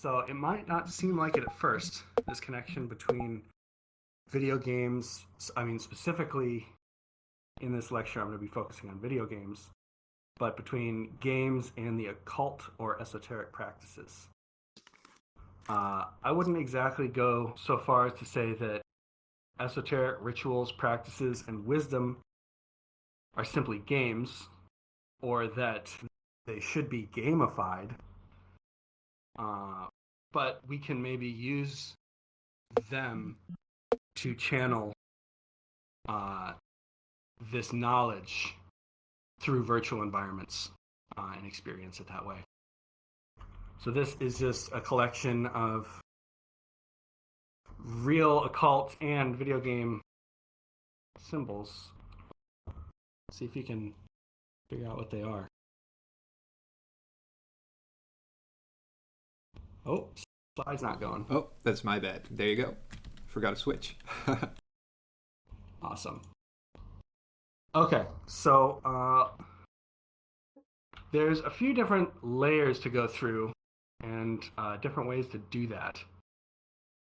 So it might not seem like it at first, this connection between video games. I mean, specifically in this lecture, I'm going to be focusing on video games, but between games and the occult or esoteric practices. I wouldn't exactly go so far as to say that esoteric rituals, practices, and wisdom are simply games, or that they should be gamified. But we can maybe use them to channel this knowledge through virtual environments and experience it that way. So this is just a collection of real occult and video game symbols. See if you can figure out what they are. Oh, slide's not going. Oh, that's my bad. There you go. Forgot to switch. Awesome. Okay, so there's a few different layers to go through and different ways to do that.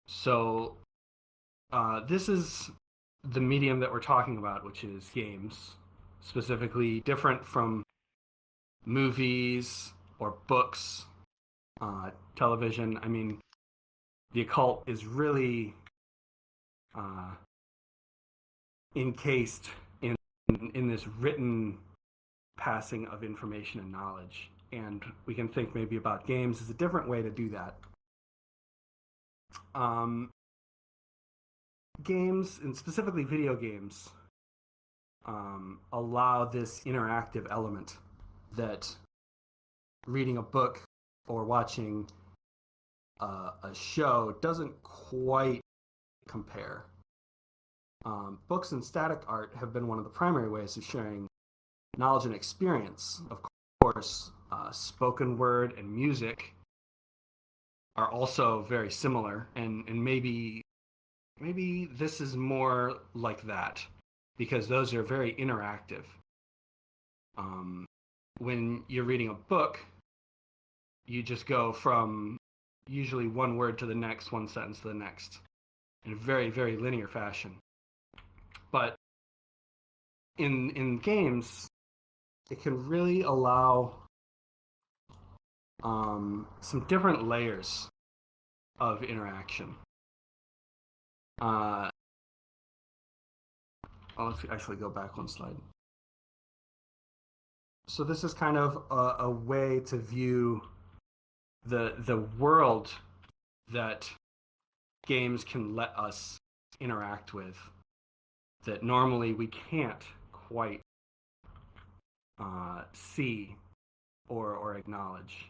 So this is the medium that we're talking about, which is games, specifically different from movies or books, television. I mean, the occult is really encased in this written passing of information and knowledge. And we can think maybe about games as a different way to do that. Games, and specifically video games, allow this interactive element that reading a book or watching a show doesn't quite compare. Books and static art have been one of the primary ways of sharing knowledge and experience. Of course, spoken word and music are also very similar, and maybe this is more like that, because those are very interactive. When you're reading a book, you just go from usually one word to the next, one sentence to the next, in a very, very linear fashion. But in games, it can really allow some different layers of interaction. Let's actually go back one slide. So this is kind of a way to view the world that games can let us interact with, that normally we can't quite see or acknowledge.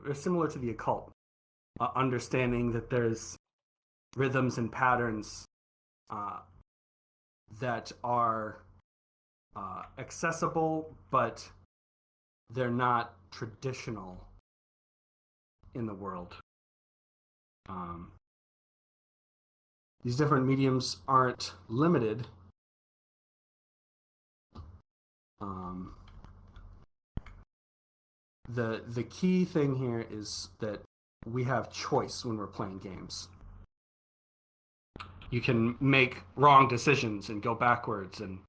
It's similar to the occult, understanding that there's rhythms and patterns that are accessible, but they're not traditional in the world. These different mediums aren't limited. The key thing here is that we have choice when we're playing games. You can make wrong decisions and go backwards and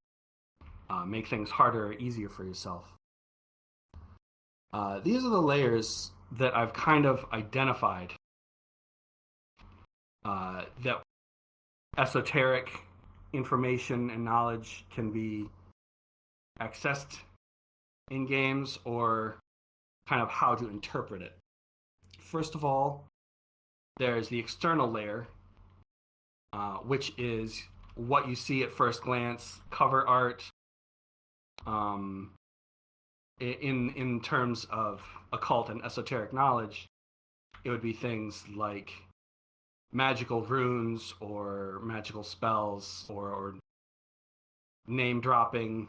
make things harder or easier for yourself. These are the layers that I've kind of identified that esoteric information and knowledge can be accessed in games, or kind of how to interpret it. First of all, there's the external layer, which is what you see at first glance, cover art. In terms of occult and esoteric knowledge, it would be things like magical runes or magical spells, or name dropping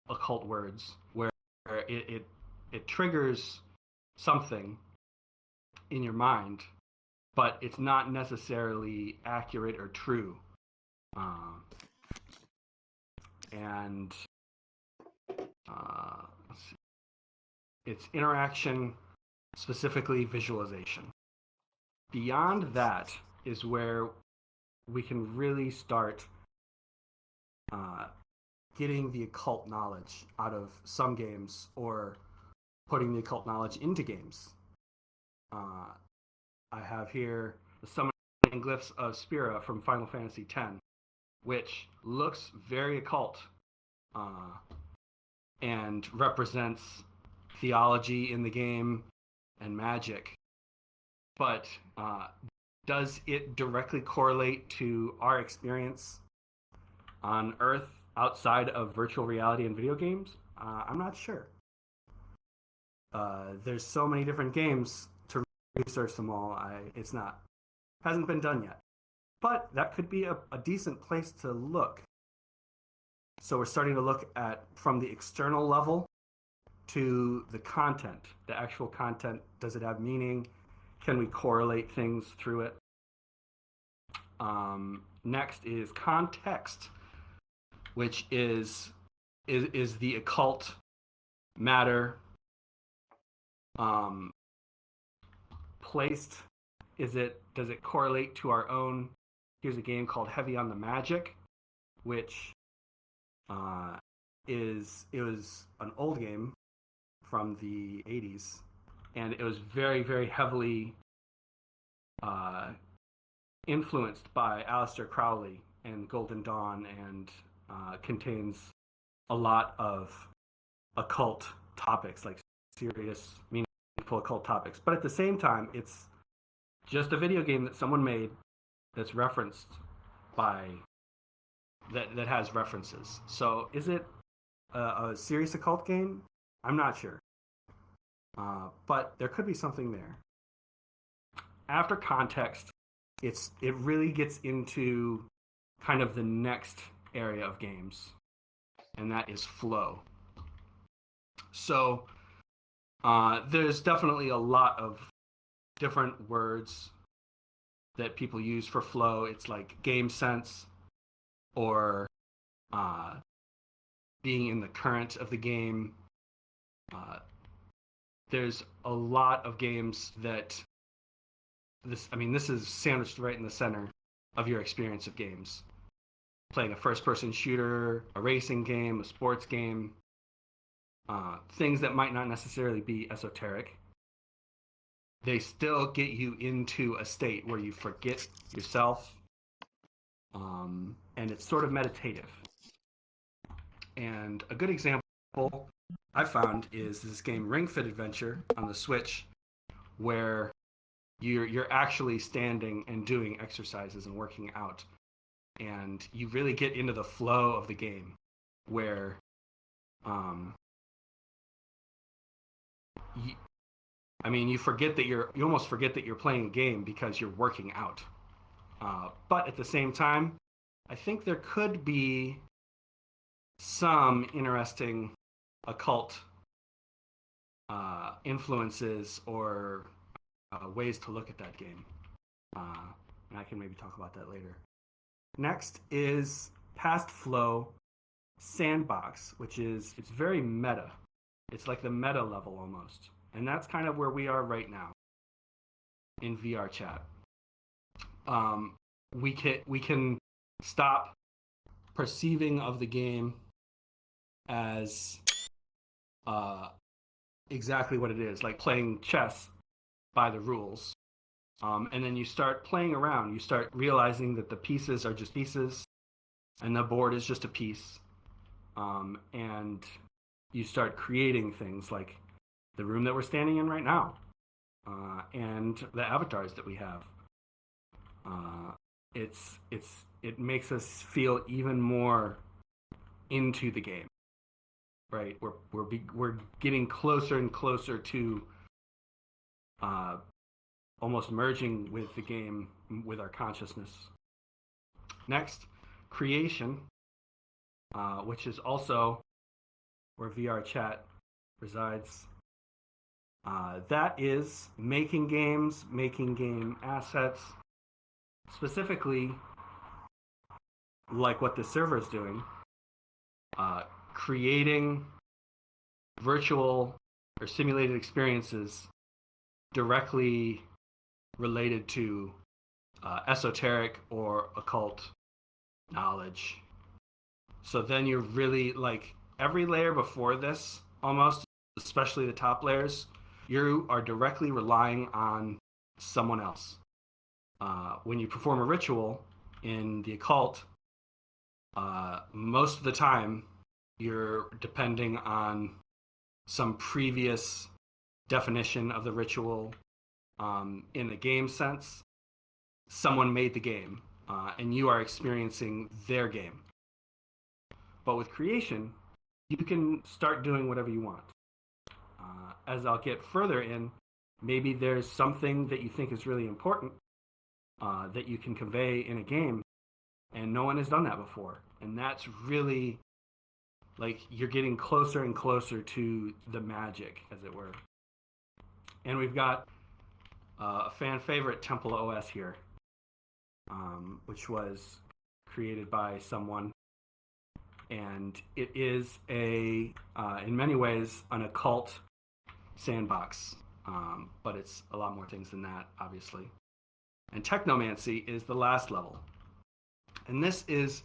occult words, where it triggers something in your mind, but it's not necessarily accurate or true. And let's see. it's interaction, specifically visualization. Beyond that is where we can really start getting the occult knowledge out of some games, or putting the occult knowledge into games. I have here the summoning glyphs of Spira from Final Fantasy X, which looks very occult and represents theology in the game and magic. But does it directly correlate to our experience on Earth outside of virtual reality and video games? I'm not sure. There's so many different games to research them all. Hasn't been done yet. But that could be a decent place to look. So we're starting to look at from the external level to the content, the actual content. Does it have meaning? Can we correlate things through it? Next is context, which is the occult matter placed? Does it correlate to our own? Here's a game called Heavy on the Magic, which it was an old game from the 80s, and it was very, very heavily influenced by Aleister Crowley and Golden Dawn, and contains a lot of occult topics, like serious, meaningful occult topics. But at the same time, it's just a video game that someone made that's referenced by that has references. So is it a serious occult game? I'm not sure. But there could be something there. After context, it really gets into kind of the next area of games, and that is flow. So there's definitely a lot of different words that people use for flow. It's like game sense, or being in the current of the game. There's a lot of games that this is sandwiched right in the center of your experience of games. Playing a first-person shooter, a racing game, a sports game, things that might not necessarily be esoteric. They still get you into a state where you forget yourself, and it's sort of meditative. And a good example I found is this game Ring Fit Adventure on the Switch, where you're actually standing and doing exercises and working out, and you really get into the flow of the game, where you forget that you almost forget that you're playing a game because you're working out. But at the same time, I think there could be some interesting occult influences or ways to look at that game. And I can maybe talk about that later. Next is past flow sandbox, which it's very meta. It's like the meta level almost. And that's kind of where we are right now in VRchat. We can stop perceiving of the game as exactly what it is, like playing chess by the rules. And then you start playing around. You start realizing that the pieces are just pieces, and the board is just a piece. And you start creating things like the room that we're standing in right now, and the avatars that we have. It makes us feel even more into the game, right? We're getting closer and closer to almost merging with the game, with our consciousness. Next, creation, which is also where VRchat resides. That is making games, making game assets, specifically like what the server is doing, creating virtual or simulated experiences directly related to esoteric or occult knowledge. So then you're really like every layer before this, almost, especially the top layers, you are directly relying on someone else. When you perform a ritual in the occult, most of the time you're depending on some previous definition of the ritual. In the game sense, someone made the game, and you are experiencing their game. But with creation, you can start doing whatever you want. As I'll get further in, maybe there's something that you think is really important that you can convey in a game, and no one has done that before. And that's really like you're getting closer and closer to the magic, as it were. And we've got a fan favorite Temple OS here, which was created by someone. And it is in many ways, an occult sandbox. But it's a lot more things than that, obviously. And technomancy is the last level. And this is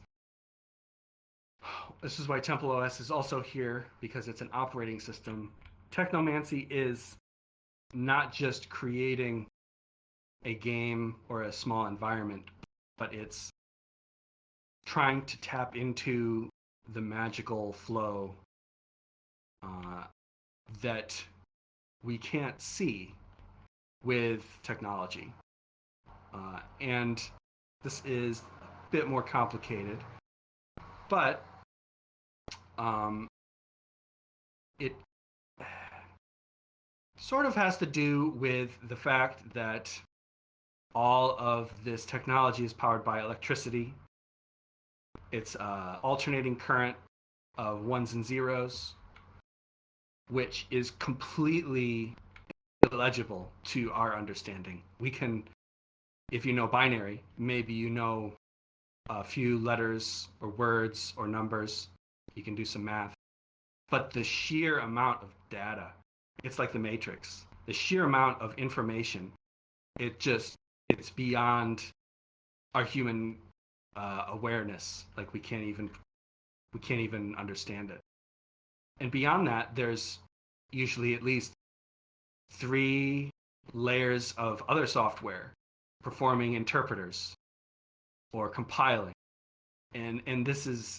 why Temple OS is also here, because it's an operating system. Technomancy is not just creating a game or a small environment, but it's trying to tap into the magical flow that we can't see with technology. And this is a bit more complicated, but it sort of has to do with the fact that all of this technology is powered by electricity. It's alternating current of ones and zeros, which is completely illegible to our understanding. We can, if you know binary, maybe you know a few letters or words or numbers. You can do some math. But the sheer amount of data, it's like the Matrix. The sheer amount of information, it's beyond our human awareness. Like we can't even understand it. And beyond that, there's usually at least 3 layers of other software performing interpreters or compiling. And this is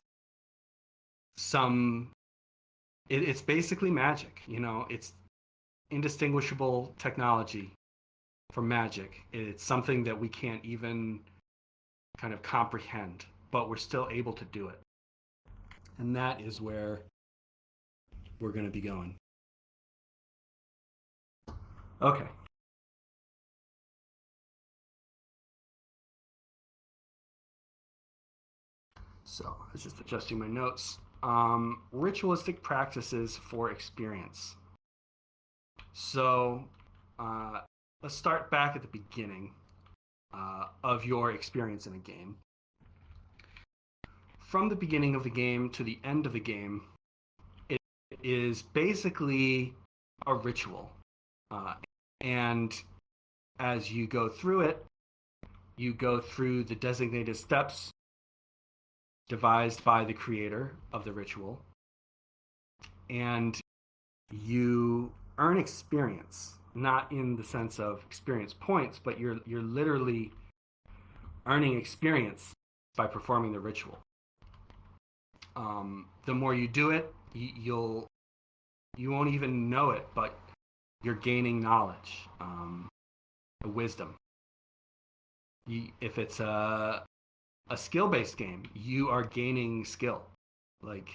it's basically magic. It's indistinguishable technology from magic. It's something that we can't even kind of comprehend, but we're still able to do it. And that is where we're going to be going. Okay. So I was just adjusting my notes. Ritualistic practices for experience. So let's start back at the beginning of your experience in a game. From the beginning of the game to the end of the game, it is basically a ritual. And as you go through it, you go through the designated steps devised by the creator of the ritual, and you earn experience, not in the sense of experience points, but you're literally earning experience by performing the ritual. The more you do it, you won't even know it, but you're gaining knowledge, wisdom. If it's a skill-based game, you are gaining skill. Like,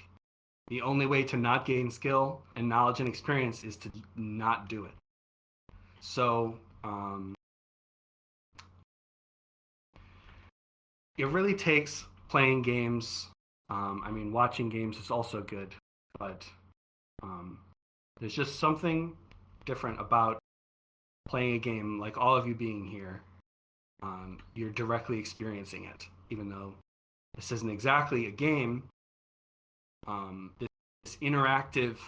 the only way to not gain skill and knowledge and experience is to not do it. So it really takes playing games. Watching games is also good, but there's just something different about playing a game, like all of you being here. You're directly experiencing it, even though this isn't exactly a game. This interactive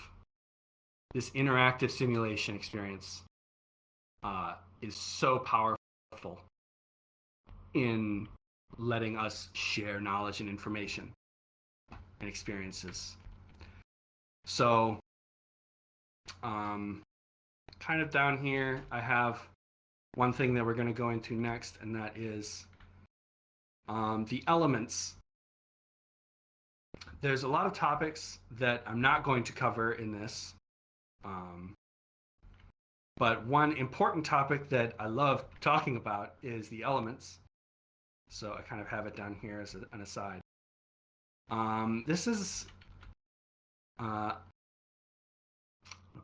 this interactive simulation experience is so powerful in letting us share knowledge and information and experiences. So kind of down here, I have one thing that we're going to go into next, and that is the elements. There's a lot of topics that I'm not going to cover in this, but one important topic that I love talking about is the elements. So I kind of have it down here as an aside. This is, I'll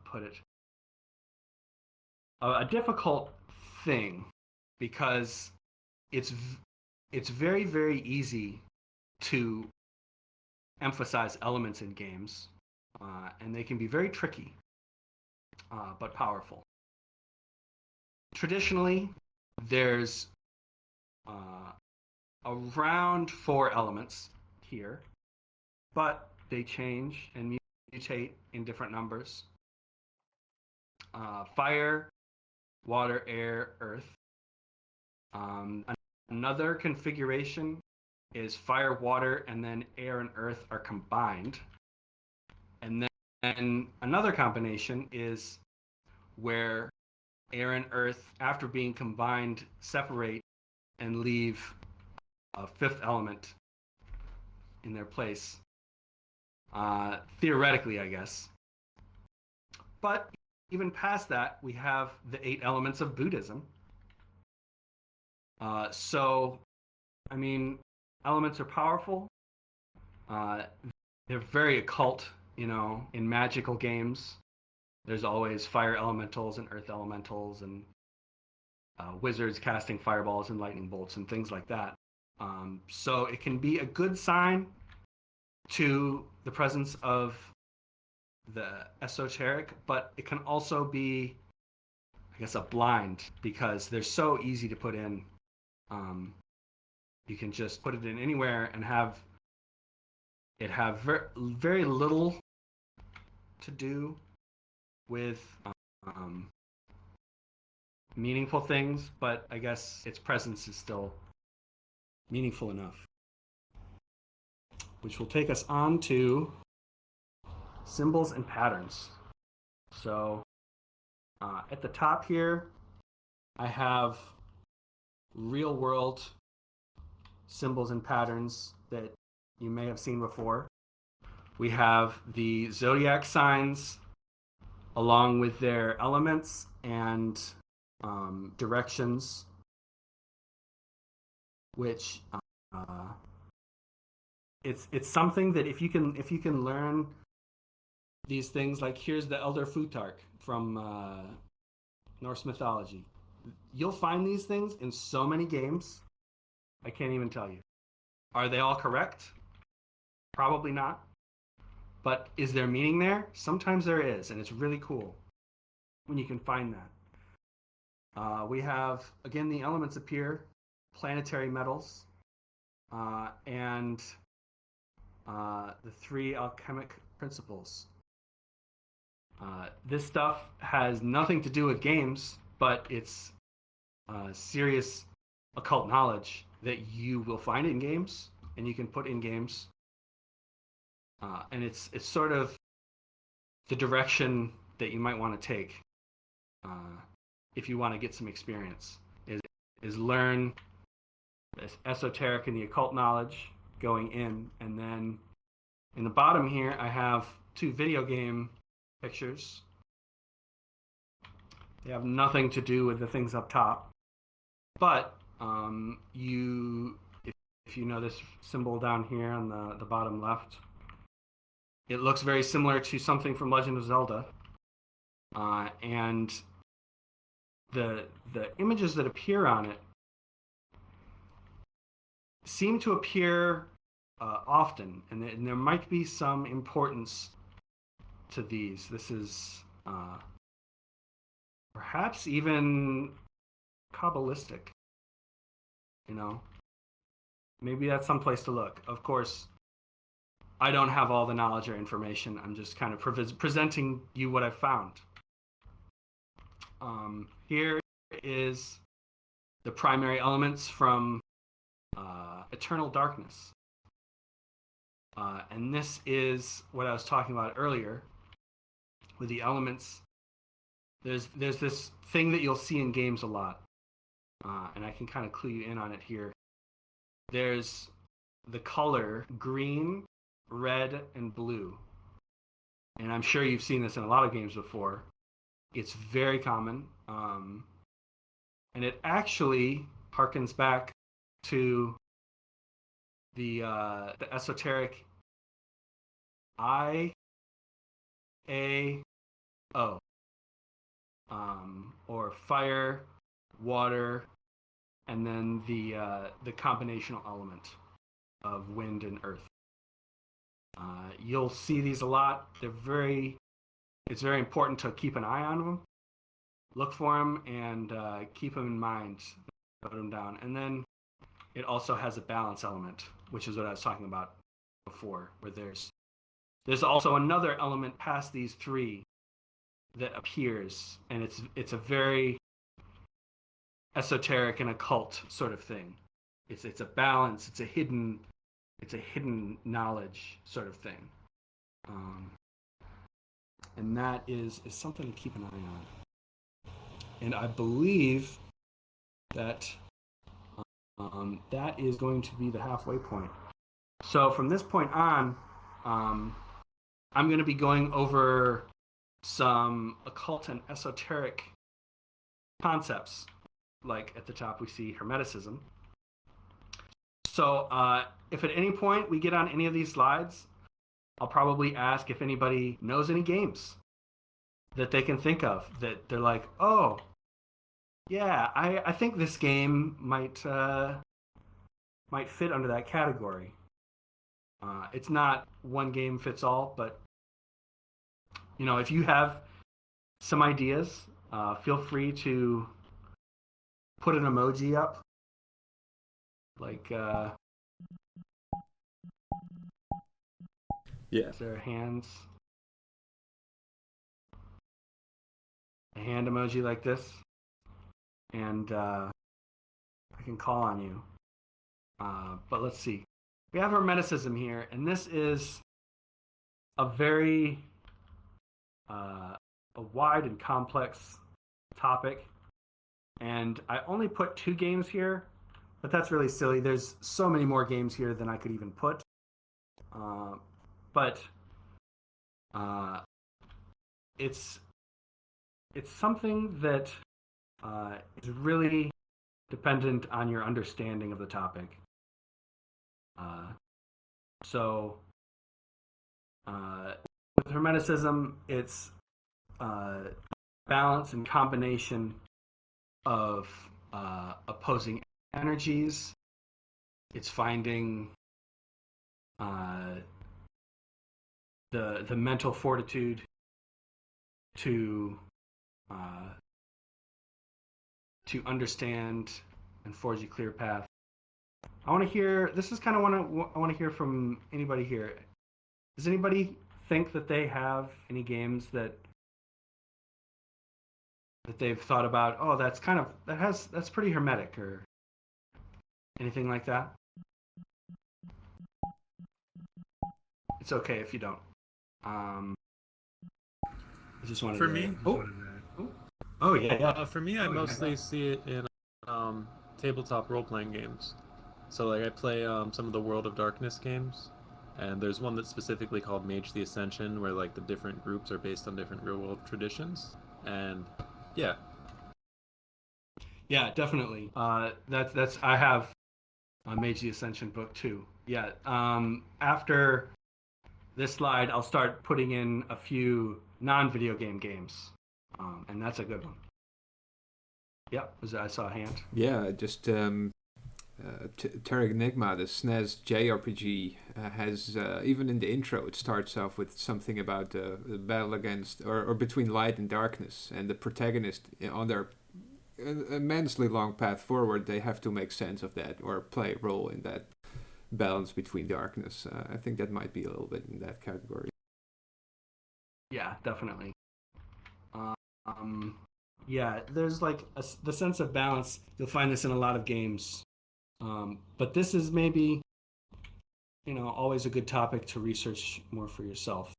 put it, a difficult thing, because it's very, very easy to emphasize elements in games, and they can be very tricky, but powerful. Traditionally, there's around 4 elements here, but they change and mutate in different numbers. Fire, water, air, earth. Another configuration is fire, water, and then air and earth are combined. And then another combination is where air and earth, after being combined, separate and leave a 5th element in their place. Theoretically, I guess. But even past that, we have the 8 elements of Buddhism. So, I mean, elements are powerful. They're very occult, in magical games. There's always fire elementals and earth elementals and wizards casting fireballs and lightning bolts and things like that. So it can be a good sign to the presence of the esoteric, but it can also be, I guess, a blind, because they're so easy to put in. You can just put it in anywhere and have it have very little to do with meaningful things, but I guess its presence is still meaningful enough. Which will take us on to symbols and patterns. So at the top here, I have real world symbols and patterns that you may have seen before. We have the zodiac signs along with their elements and directions, which it's something that if you can learn these things, like here's the Elder Futhark from Norse mythology. You'll find these things in so many games. I can't even tell you. Are they all correct? Probably not. But is there meaning there? Sometimes there is, and it's really cool when you can find that. We have, again, the elements appear, planetary metals, and the 3 alchemic principles. This stuff has nothing to do with games, but it's serious occult knowledge that you will find in games, and you can put in games. And it's sort of the direction that you might want to take if you want to get some experience, is learn this esoteric and the occult knowledge going in. And then in the bottom here, I have 2 video game pictures. They have nothing to do with the things up top. But if you know this symbol down here on the bottom left, it looks very similar to something from Legend of Zelda. And the images that appear on it seem to appear often, and there might be some importance to these. This is perhaps even Kabbalistic. Maybe that's someplace to look. Of course, I don't have all the knowledge or information. I'm just kind of presenting you what I've found. Here is the primary elements from Eternal Darkness. And this is what I was talking about earlier with the elements. There's this thing that you'll see in games a lot, and I can kind of clue you in on it here. There's the color green, red, and blue. And I'm sure you've seen this in a lot of games before. It's very common. And it actually harkens back to the esoteric IAO, or fire, water, and then the combinational element of wind and earth. You'll see these a lot. It's very important to keep an eye on them, look for them, and keep them in mind, put them down. And then it also has a balance element, which is what I was talking about before, where there's also another element past these three that appears, and it's a very esoteric and occult sort of thing. It's a balance. It's a hidden knowledge sort of thing, and that is something to keep an eye on. And I believe that that is going to be the halfway point. So from this point on, I'm going to be going over some occult and esoteric concepts. Like at the top we see hermeticism. So if at any point we get on any of these slides, I'll probably ask if anybody knows any games that they can think of that they're like, oh, yeah, I think this game might fit under that category. It's not one game fits all, but if you have some ideas, feel free to put an emoji up, like their hands, a hand emoji like this, and I can call on you. But let's see. We have hermeticism here, and this is a very a wide and complex topic. And I only put 2 games here, but that's really silly. There's so many more games here than I could even put. But it's something that is really dependent on your understanding of the topic. So with hermeticism, it's balance and combination of opposing energies. It's finding the mental fortitude to understand and forge a clear path. I want to hear. This is kind of I want to hear from anybody here. Does anybody think that they have any games that they've thought about? Oh, that's pretty hermetic, or anything like that? It's okay if you don't. I just wanted for to... me. Oh yeah. For me, I mostly see it in tabletop role-playing games. So like I play some of the World of Darkness games, and there's one that's specifically called Mage the Ascension, where like the different groups are based on different real-world traditions, and yeah. Yeah, definitely. That's I have a Mage the Ascension book too. Yeah. After this slide, I'll start putting in a few non-video games, and that's a good one. Yep, I saw a hand. Yeah, just Terra Enigma, the SNES JRPG, has even in the intro it starts off with something about the battle against or between light and darkness, and the protagonist on their immensely long path forward, they have to make sense of that or play a role in that balance between darkness. I think that might be a little bit in that category. Yeah, definitely. Yeah, there's like the sense of balance. You'll find this in a lot of games. But this is maybe, always a good topic to research more for yourself.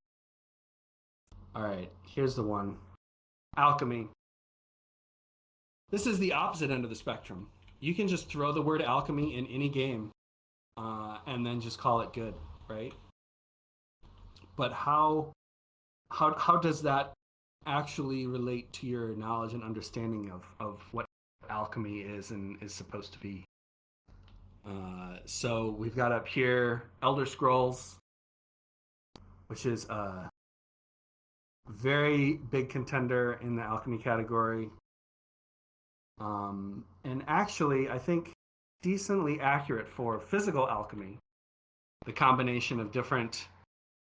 All right, here's the one. Alchemy. This is the opposite end of the spectrum. You can just throw the word alchemy in any game and then just call it good, right? But how does that actually relate to your knowledge and understanding of what alchemy is and is supposed to be? So we've got up here Elder Scrolls, which is a very big contender in the alchemy category. And actually, I think decently accurate for physical alchemy, the combination of different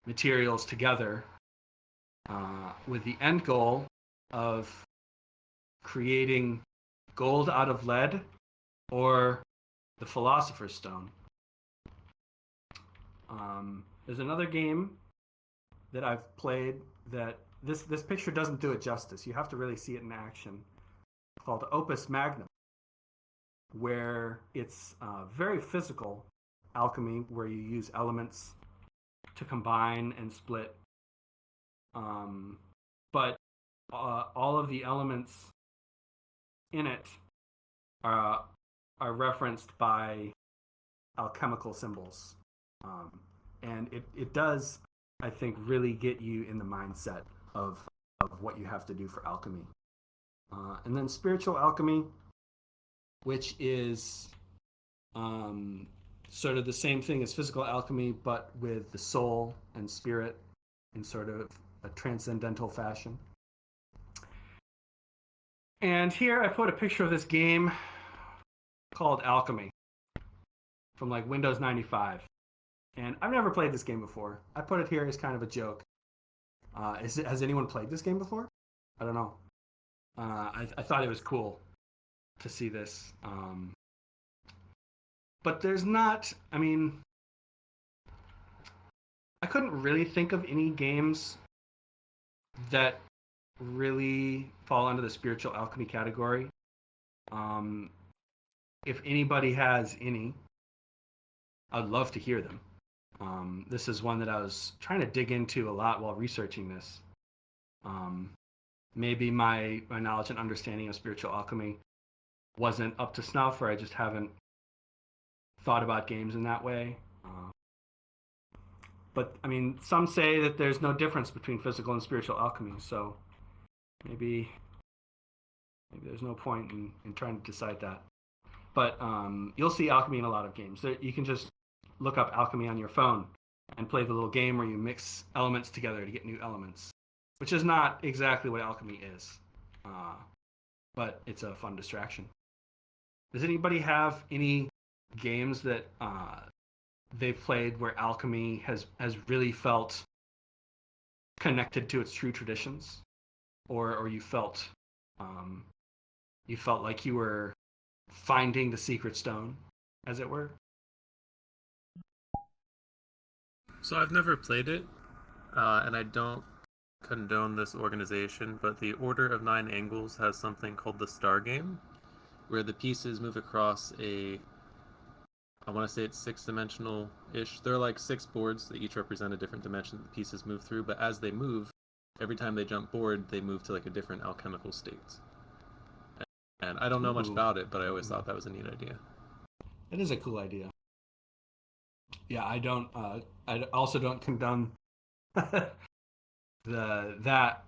materials together with the end goal of creating gold out of lead or the Philosopher's Stone. There's another game that I've played that this picture doesn't do it justice. You have to really see it in action, called Opus Magnum, where it's very physical alchemy, where you use elements to combine and split. But all of the elements in it are referenced by alchemical symbols. And it does, I think, really get you in the mindset of what you have to do for alchemy. And then spiritual alchemy, which is sort of the same thing as physical alchemy, but with the soul and spirit in sort of a transcendental fashion. And here I put a picture of this game called Alchemy from like Windows 95. And I've never played this game before. I put it here as kind of a joke. Has anyone played this game before? I don't know. I thought it was cool to see this. But there's not, I couldn't really think of any games that really fall under the spiritual alchemy category. If anybody has any, I'd love to hear them. This is one that I was trying to dig into a lot while researching this. Maybe my knowledge and understanding of spiritual alchemy wasn't up to snuff, or I just haven't thought about games in that way. But some say that there's no difference between physical and spiritual alchemy, so maybe there's no point in trying to decide that. But you'll see alchemy in a lot of games. You can just look up alchemy on your phone and play the little game where you mix elements together to get new elements, which is not exactly what alchemy is, but it's a fun distraction. Does anybody have any games that they've played where alchemy has really felt connected to its true traditions, or you felt like you were finding the secret stone, as it were? So I've never played it, and I don't condone this organization, but the Order of Nine Angles has something called the Star Game, where the pieces move across I want to say it's 6-dimensional-ish. There are like 6 boards that each represent a different dimension that the pieces move through, but as they move, every time they jump board, they move to like a different alchemical state. And I don't know much about it, but I always thought that was a neat idea. It is a cool idea. Yeah, I also don't condone that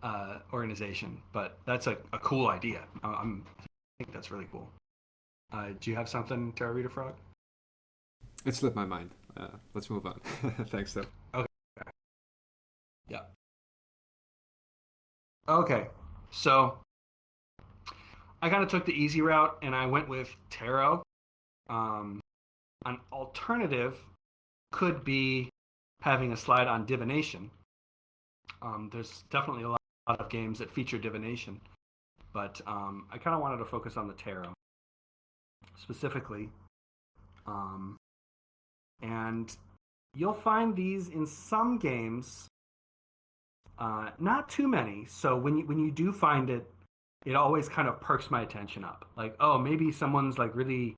organization, but that's a cool idea. I think that's really cool. Do you have something, Terra Rita Frog? It slipped my mind. Let's move on. Thanks, though. Okay. Yeah. Okay. So I kind of took the easy route and I went with tarot. An alternative could be having a slide on divination. There's definitely a lot of games that feature divination, but I kind of wanted to focus on the tarot specifically. And you'll find these in some games, not too many. So when you do find it, it always kind of perks my attention up. Like, oh, maybe someone's like really,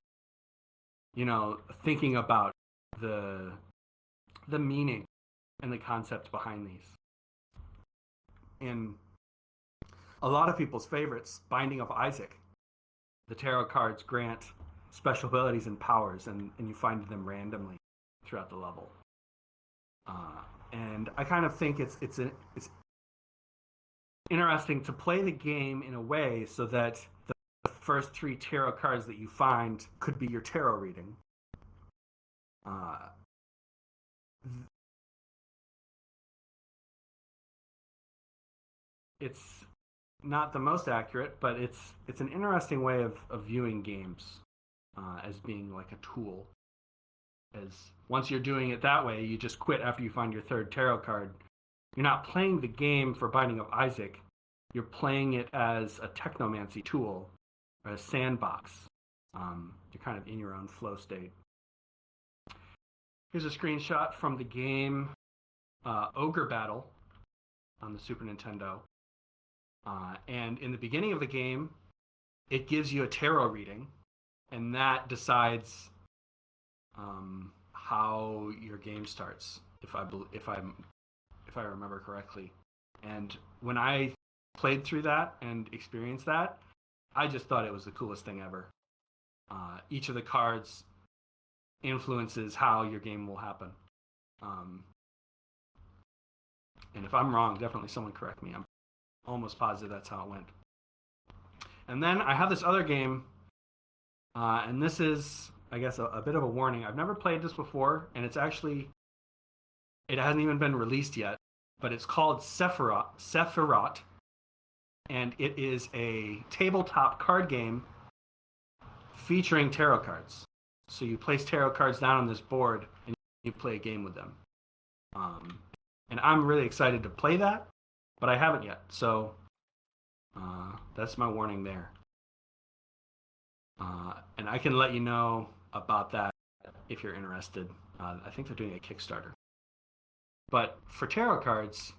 thinking about the meaning and the concept behind these. And a lot of people's favorites, Binding of Isaac. The tarot cards grant special abilities and powers, and you find them randomly throughout the level. And I kind of think it's interesting to play the game in a way so that the first 3 tarot cards that you find could be your tarot reading. It's not the most accurate, but it's an interesting way of viewing games as being like a tool. As once you're doing it that way, you just quit after you find your 3rd tarot card. You're not playing the game for Binding of Isaac. You're playing it as a technomancy tool or a sandbox. You're kind of in your own flow state. Here's a screenshot from the game Ogre Battle on the Super Nintendo. And in the beginning of the game, it gives you a tarot reading, and that decides how your game starts, if I remember correctly. And when I played through that and experienced that, I just thought it was the coolest thing ever. Each of the cards influences how your game will happen. And if I'm wrong, definitely someone correct me. I'm almost positive that's how it went. And then I have this other game, and this is, I guess, a bit of a warning. I've never played this before, and it hasn't even been released yet, but it's called Sephiroth, and it is a tabletop card game featuring tarot cards. So you place tarot cards down on this board, and you play a game with them. And I'm really excited to play that, but I haven't yet. So that's my warning there. And I can let you know about that if you're interested. I think they're doing a Kickstarter. But for tarot cards,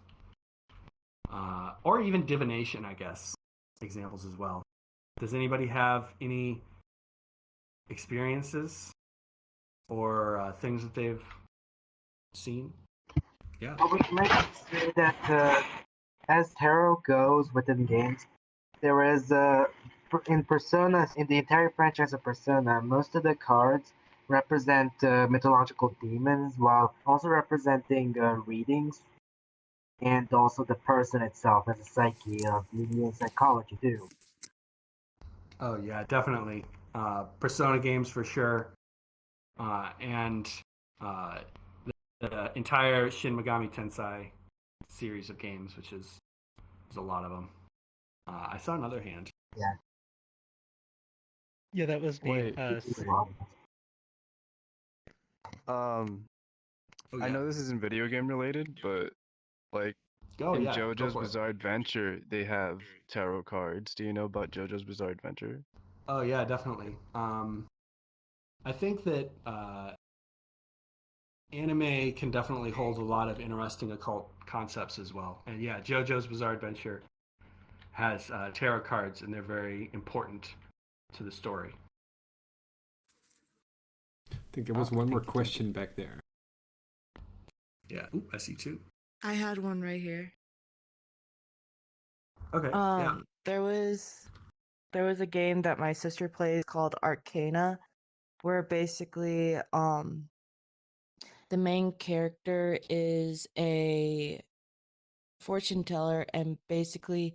or even divination, I guess, examples as well. Does anybody have any experiences or things that they've seen? Yeah. I would like to say that as tarot goes within games, there is in Persona, in the entire franchise of Persona, most of the cards represent mythological demons, while also representing readings, and also the person itself as a psyche of Jungian psychology too. Oh yeah, definitely. Persona games for sure, and the entire Shin Megami Tensei series of games, which is there's a lot of them. I saw another hand. Yeah. Yeah, that was me. Wait. Oh, yeah. I know this isn't video game related, but like in go JoJo's for it. Bizarre Adventure, they have tarot cards. Do you know about JoJo's Bizarre Adventure? Oh yeah, definitely. I think that anime can definitely hold a lot of interesting occult concepts as well. And yeah, JoJo's Bizarre Adventure has tarot cards, and they're very important to the story. I think there was one more question back there. Yeah. Ooh, I see 2. I had one right here. Okay. Yeah. There was a game that my sister plays called Arcana, where basically the main character is a fortune teller, and basically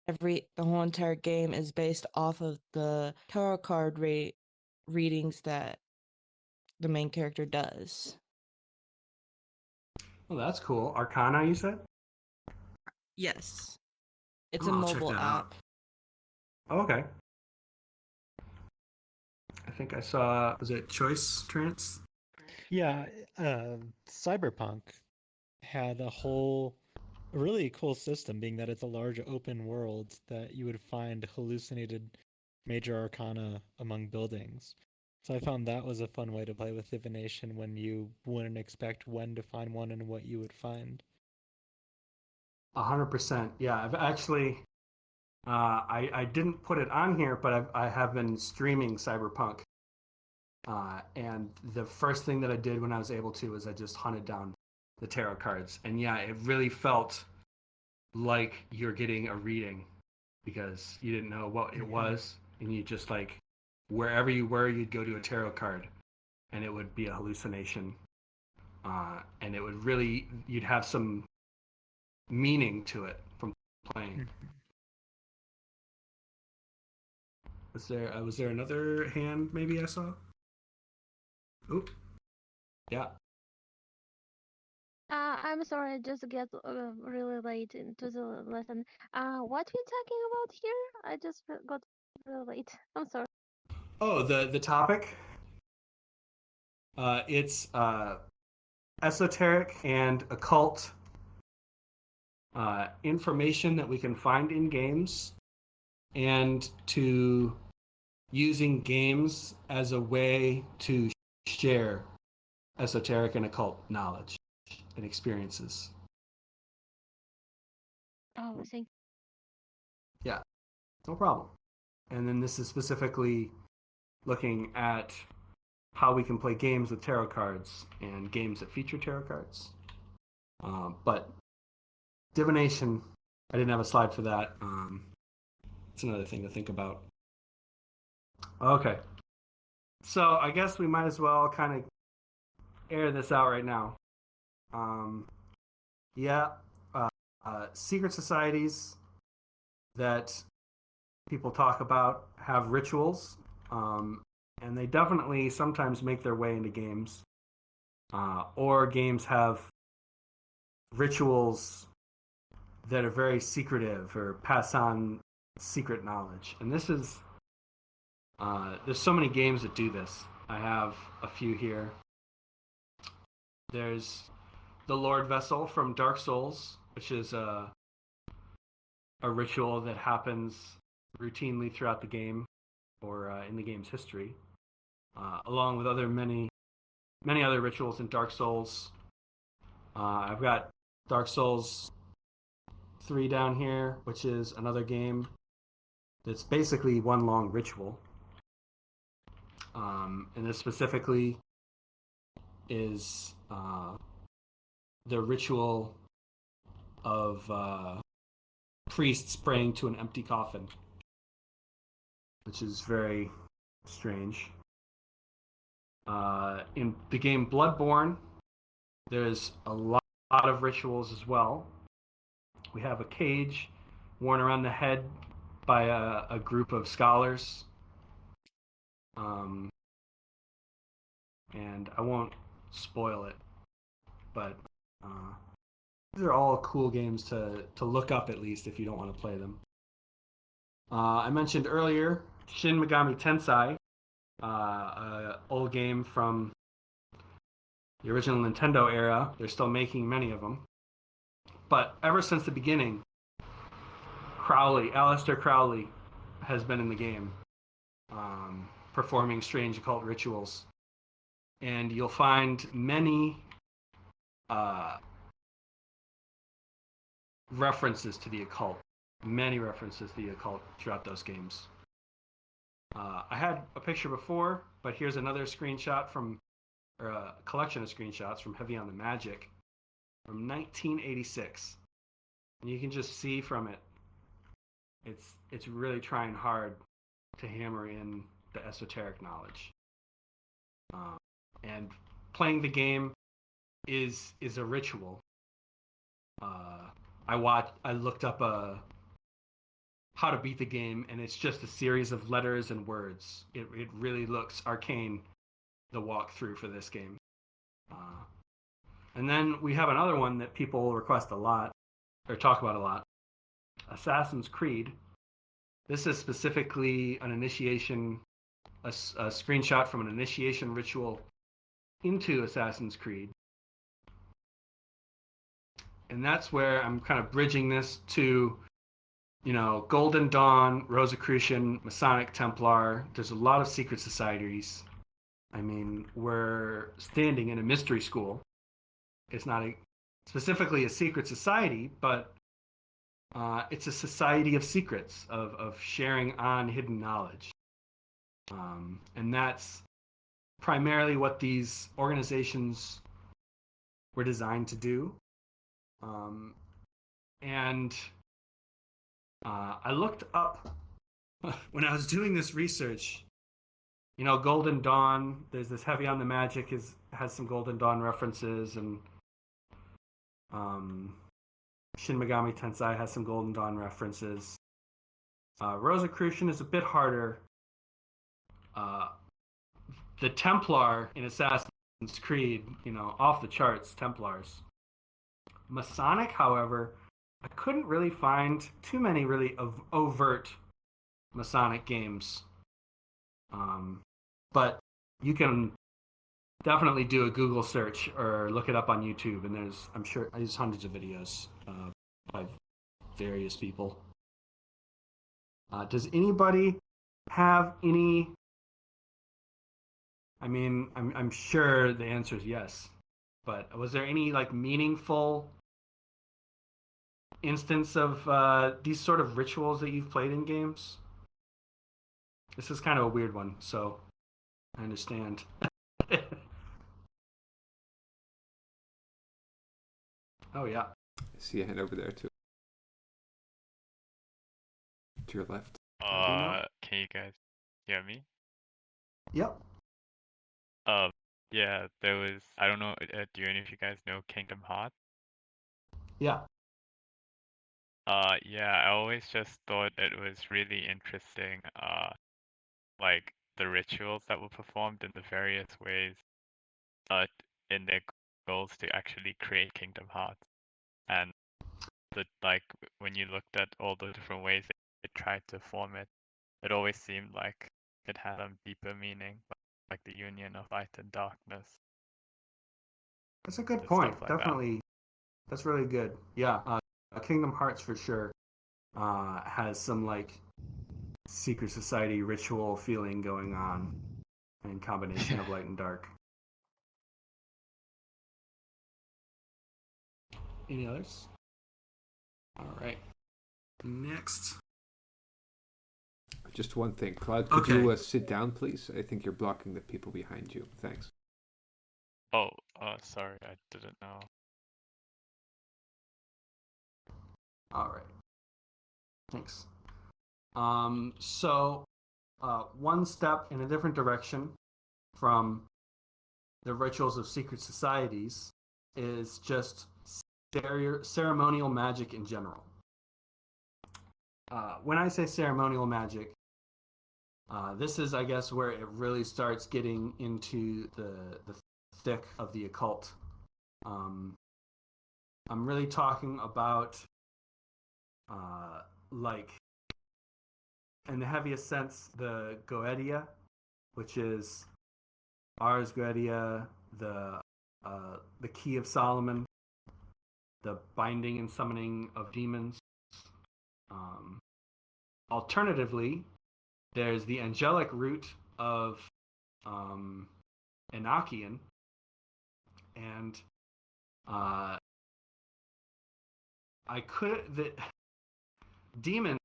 the whole entire game is based off of the tarot card readings that the main character does. Well, that's cool. Arcana, you said? Yes. It's Oh, a I'll check mobile that app. out. Oh, okay. I think I saw, was it Choice Trance? Yeah, Cyberpunk had a really cool system, being that it's a large open world that you would find hallucinated major arcana among buildings. So I found that was a fun way to play with divination when you wouldn't expect when to find one and what you would find. 100%. Yeah, I've actually, I didn't put it on here, but I have been streaming Cyberpunk. And the first thing that I did when I was able to was I just hunted down the tarot cards. And yeah, it really felt like you're getting a reading because you didn't know what it was. And you just like, wherever you were, you'd go to a tarot card and it would be a hallucination. And it would really, you'd have some meaning to it from playing. Was there another hand maybe I saw? Oop. Yeah. I'm sorry, I just get really late into the lesson. What we talking about here? I just got really late. I'm sorry. Oh, the topic. It's esoteric and occult information that we can find in games, and to using games as a way to share esoteric and occult knowledge and experiences. Oh, thank Yeah, no problem. And then this is specifically looking at how we can play games with tarot cards and games that feature tarot cards. But divination, I didn't have a slide for that. It's another thing to think about. Okay. So I guess we might as well kind of air this out right now. Secret societies that people talk about have rituals, and they definitely sometimes make their way into games, or games have rituals that are very secretive or pass on secret knowledge. And this is there's so many games that do this. I have a few here. There's the Lord Vessel from Dark Souls, which is a ritual that happens routinely throughout the game or in the game's history, along with many other rituals in Dark Souls. I've got Dark Souls 3 down here, which is another game that's basically one long ritual. And this specifically is the ritual of priests praying to an empty coffin, which is very strange. In the game Bloodborne, there's a lot of rituals as well. We have a cage worn around the head by a group of scholars. And I won't spoil it, but these are all cool games to look up, at least if you don't want to play them. I mentioned earlier Shin Megami Tensei, an old game from the original Nintendo era. They're still making many of them. But ever since the beginning, Aleister Crowley has been in the game, performing strange occult rituals. And you'll find many references to the occult, throughout those games. I had a picture before, but here's another screenshot or a collection of screenshots from Heavy on the Magick from 1986. And you can just see from it, it's really trying hard to hammer in the esoteric knowledge. And playing the game is a ritual. I looked up how to beat the game, and it's just a series of letters and words. It really looks arcane, the walkthrough for this game. And then we have another one that people request a lot, or talk about a lot, Assassin's Creed. This is specifically an initiation, a screenshot from an initiation ritual into Assassin's Creed. And that's where I'm kind of bridging this to, Golden Dawn, Rosicrucian, Masonic Templar. There's a lot of secret societies I mean, we're standing in a mystery school. It's not specifically a secret society, but it's a society of secrets, of sharing on hidden knowledge. And that's primarily what these organizations were designed to do. And I looked up, when I was doing this research, you know, Golden Dawn, there's this Heavy on the Magic has some Golden Dawn references, and Shin Megami Tensei has some Golden Dawn references. Rosicrucian is a bit harder. The Templar in Assassin's Creed, you know, off the charts, Templars. Masonic, however, I couldn't really find too many really overt Masonic games. But you can definitely do a Google search or look it up on YouTube, and I'm sure there's hundreds of videos by various people. Does anybody have any? I mean, I'm sure the answer is yes, but was there any like meaningful instance of these sort of rituals that you've played in games? This is kind of a weird one, so I understand. Oh yeah. I see a hand over there too. To your left. Can you guys hear me? Yep. Yeah, there was, I don't know, do any of you guys know Kingdom Hearts? Yeah. Yeah, I always just thought it was really interesting, like the rituals that were performed in the various ways, in their goals to actually create Kingdom Hearts. And like when you looked at all the different ways it tried to form it, it always seemed like it had some deeper meaning, like the union of light and darkness. That's a good and point. stuff like that. Definitely. That's really good. Yeah. Kingdom Hearts for sure has some like secret society ritual feeling going on in combination of light and dark. Any others? All right. Next. Just one thing. Cloud, could you sit down, please? I think you're blocking the people behind you. Thanks. Oh, sorry, I didn't know. All right. Thanks. So, one step in a different direction from the rituals of secret societies is just ceremonial magic in general. When I say ceremonial magic, this is, I guess, where it really starts getting into the thick of the occult. I'm really talking about, like, in the heaviest sense, the Goetia, which is Ars Goetia, the Key of Solomon, the binding and summoning of demons. Alternatively, there's the angelic root of Enochian, and demons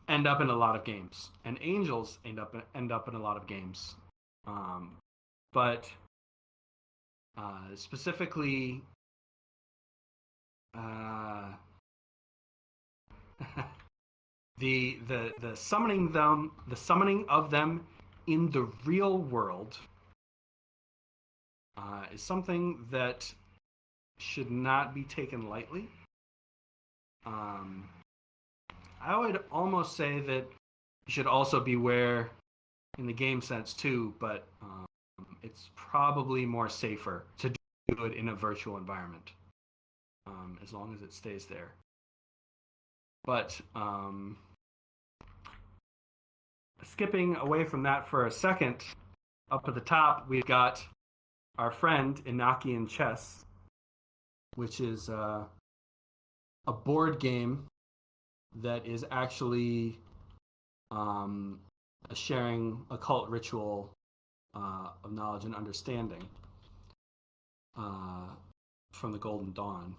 end up in a lot of games, and angels end up in a lot of games, but specifically, the summoning of them in the real world is something that should not be taken lightly. I would almost say that you should also beware in the game sense too, but it's probably more safer to do it in a virtual environment, as long as it stays there. But skipping away from that for a second, up at the top we've got our friend Enochian Chess, which is a board game that is actually a sharing occult ritual of knowledge and understanding from the Golden Dawn.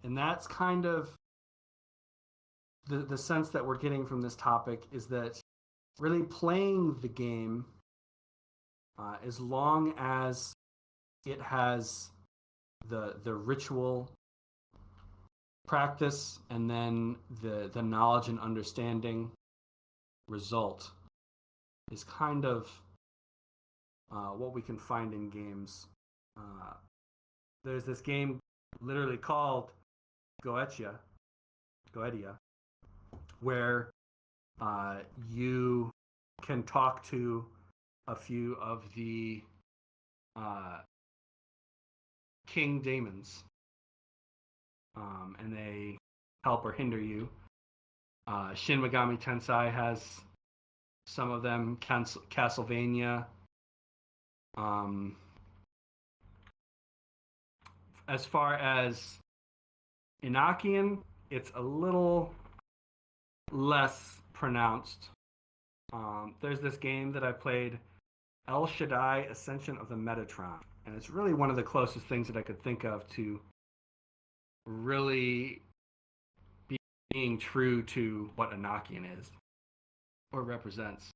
And that's kind of the sense that we're getting from this topic, is that really playing the game, as long as it has the ritual practice and then the knowledge and understanding result, is kind of what we can find in games. There's this game literally called Goetia, where you can talk to a few of the king demons, and they help or hinder you. Shin Megami Tensei has some of them. Castlevania. As far as Enochian, it's a little less pronounced. There's this game that I played, El Shaddai Ascension of the Metatron, and it's really one of the closest things that I could think of to really being true to what Enochian is or represents.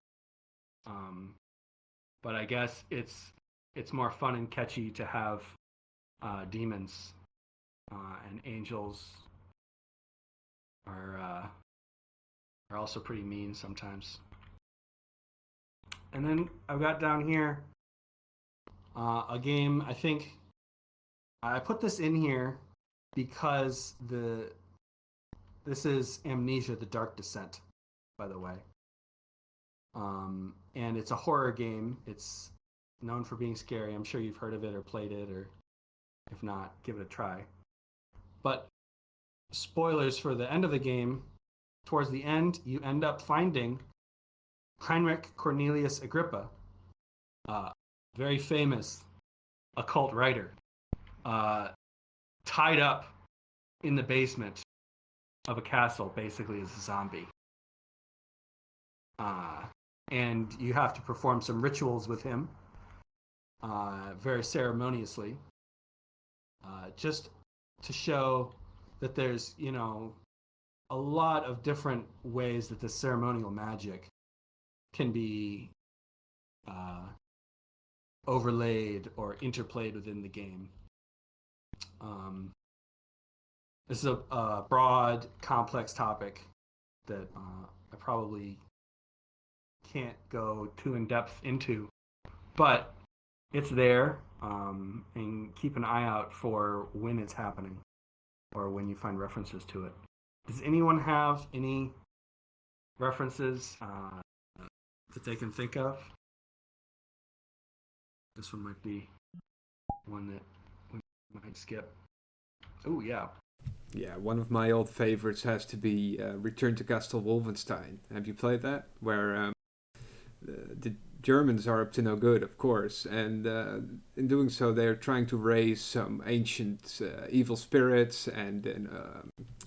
But I guess it's more fun and catchy to have demons and angels are also pretty mean sometimes. And then I've got down here a game. I think I put this in here because this is Amnesia: The Dark Descent, by the way. And it's a horror game. It's known for being scary. I'm sure you've heard of it or played it, or if not, give it a try. But spoilers for the end of the game, towards the end, you end up finding Heinrich Cornelius Agrippa, very famous occult writer, tied up in the basement of a castle, basically as a zombie. And you have to perform some rituals with him, very ceremoniously, just to show that there's, a lot of different ways that the ceremonial magic can be overlaid or interplayed within the game. This is a broad, complex topic that I probably can't go too in depth into, but it's there, and keep an eye out for when it's happening or when you find references to it. Does anyone have any references that they can think of? This one might be one that we might skip. Oh, yeah. Yeah, one of my old favorites has to be Return to Castle Wolfenstein. Have you played that? Where the Germans are up to no good, of course, and in doing so, they're trying to raise some ancient evil spirits and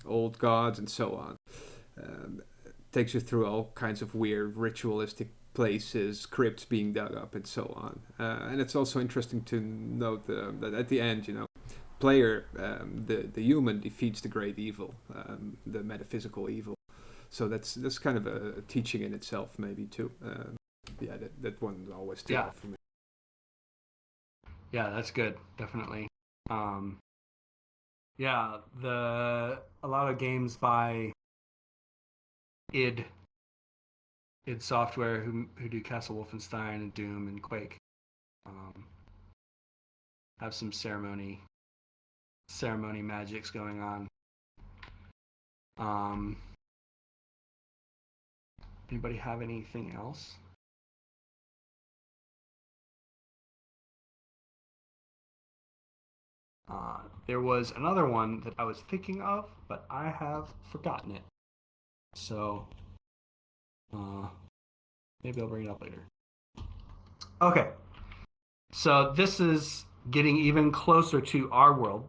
old gods and so on. Takes you through all kinds of weird ritualistic places, crypts being dug up, and so on. And it's also interesting to note that at the end, player, the human defeats the great evil, the metaphysical evil. So that's kind of a teaching in itself, maybe too. Yeah, that one always stood out for me. Yeah, that's good, definitely. Yeah, a lot of games by id Software, who do Castle Wolfenstein and Doom and Quake, have some ceremony magics going on. Anybody have anything else? There was another one that I was thinking of, but I have forgotten it. So maybe I'll bring it up later. Okay. So this is getting even closer to our world.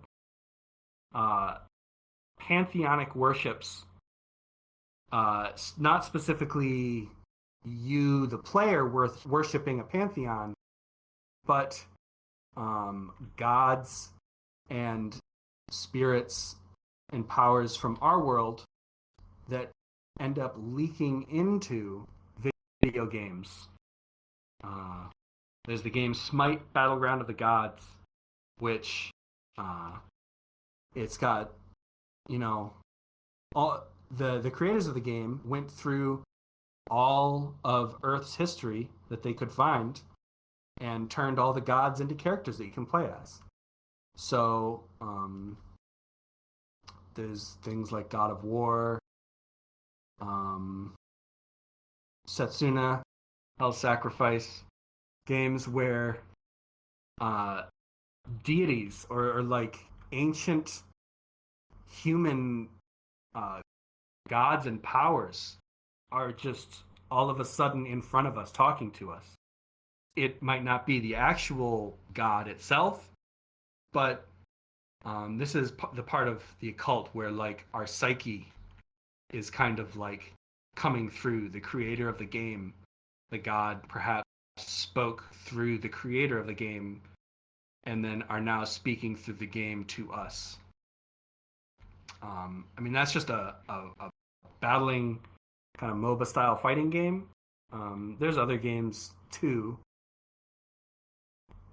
Pantheonic worships, not specifically you, the player, worshipping a pantheon, but gods and spirits and powers from our world that end up leaking into video games. There's the game Smite Battleground of the Gods, which it's got, all the creators of the game went through all of Earth's history that they could find and turned all the gods into characters that you can play as. So there's things like God of War, Setsuna, Hell Sacrifice, games where deities or like ancient human gods and powers are just all of a sudden in front of us talking to us. It might not be the actual god itself, but this is the part of the occult where like our psyche is kind of like coming through the creator of the game. The god perhaps spoke through the creator of the game and then are now speaking through the game to us. I mean, that's just a battling kind of MOBA style fighting game. There's other games too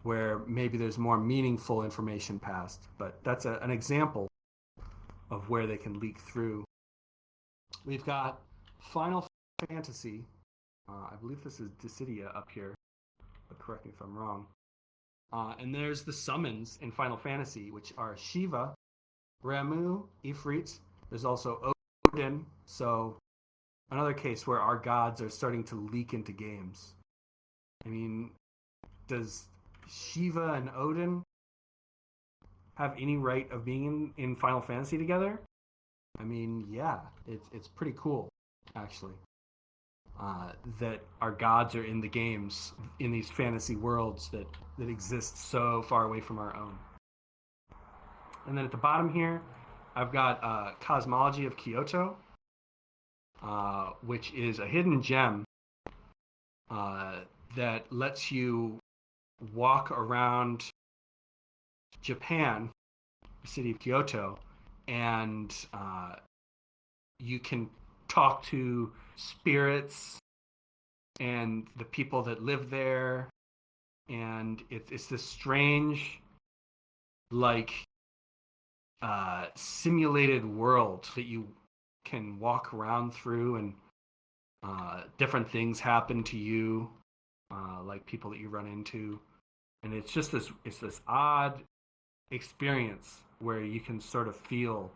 where maybe there's more meaningful information passed, but that's an example of where they can leak through. We've got Final Fantasy. I believe this is Dissidia up here, but correct me if I'm wrong. And there's the summons in Final Fantasy, which are Shiva, Ramu, Ifrit. There's also Odin. So another case where our gods are starting to leak into games. I mean, does Shiva and Odin have any right of being in Final Fantasy together? I mean, yeah, it's pretty cool, actually. That our gods are in the games, in these fantasy worlds that exist so far away from our own. And then at the bottom here, I've got Cosmology of Kyoto, which is a hidden gem that lets you walk around Japan, the city of Kyoto, and you can talk to spirits and the people that live there, and it's this strange, like, simulated world that you can walk around through, and different things happen to you, like people that you run into, and it's this odd experience where you can sort of feel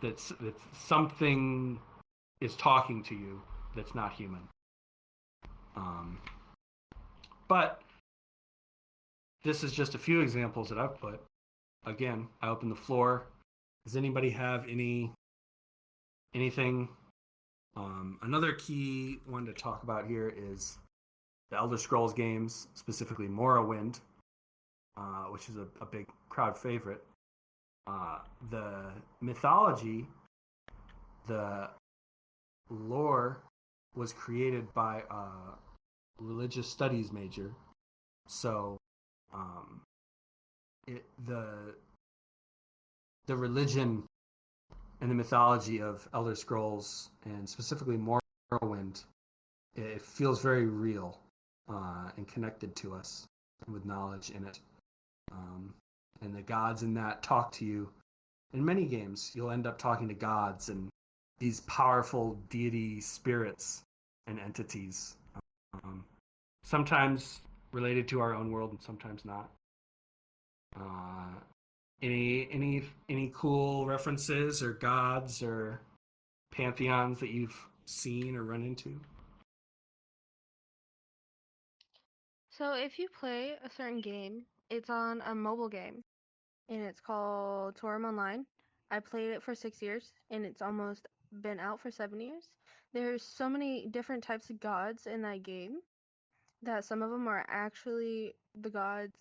that something is talking to you that's not human. But this is just a few examples that I've put. Again, I open the floor. Does anybody have anything? Another key one to talk about here is the Elder Scrolls games, specifically Morrowind, which is a big crowd favorite. The mythology, the lore was created by a religious studies major. So the religion and the mythology of Elder Scrolls, and specifically Morrowind, it feels very real and connected to us with knowledge in it. And the gods in that talk to you. In many games, you'll end up talking to gods and these powerful deity spirits and entities. Sometimes related to our own world and sometimes not. Any cool references or gods or pantheons that you've seen or run into? So if you play a certain game, it's on a mobile game, and it's called Torum Online. I played it for 6 years, and it's almost been out for 7 years. There's so many different types of gods in that game that some of them are actually the gods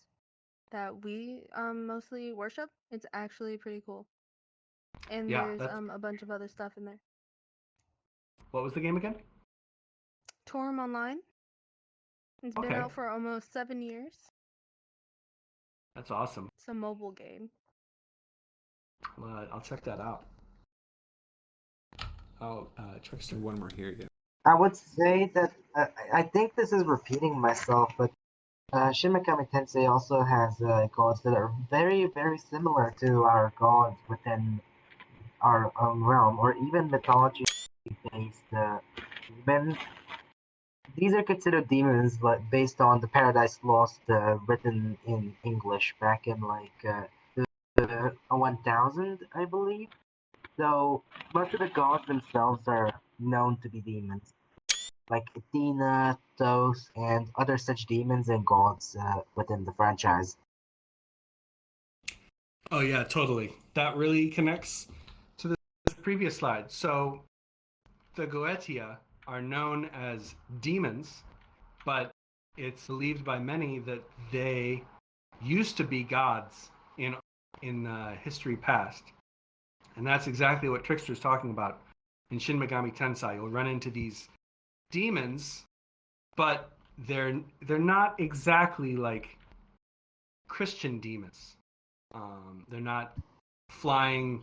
that we mostly worship. It's actually pretty cool. And Yeah, there's that's... a bunch of other stuff in there. What was the game again? Torm Online. It's been Okay. out for almost 7 years. That's awesome. It's a mobile game. Well, I'll check that out. Oh, Trickster. One more here, yeah. I would say that I think this is repeating myself, but Shin Megami Tensei also has gods that are very, very similar to our gods within our own realm, or even mythology-based demons. These are considered demons, but based on the Paradise Lost written in English back in like the 1000, I believe. So most of the gods themselves are known to be demons, like Athena, Thoth, and other such demons and gods within the franchise. Oh yeah, totally. That really connects to the previous slide. So the Goetia are known as demons, but it's believed by many that they used to be gods in history past. And that's exactly what Trickster's talking about in Shin Megami Tensei. You'll run into these demons, but they're not exactly like Christian demons. They're not flying.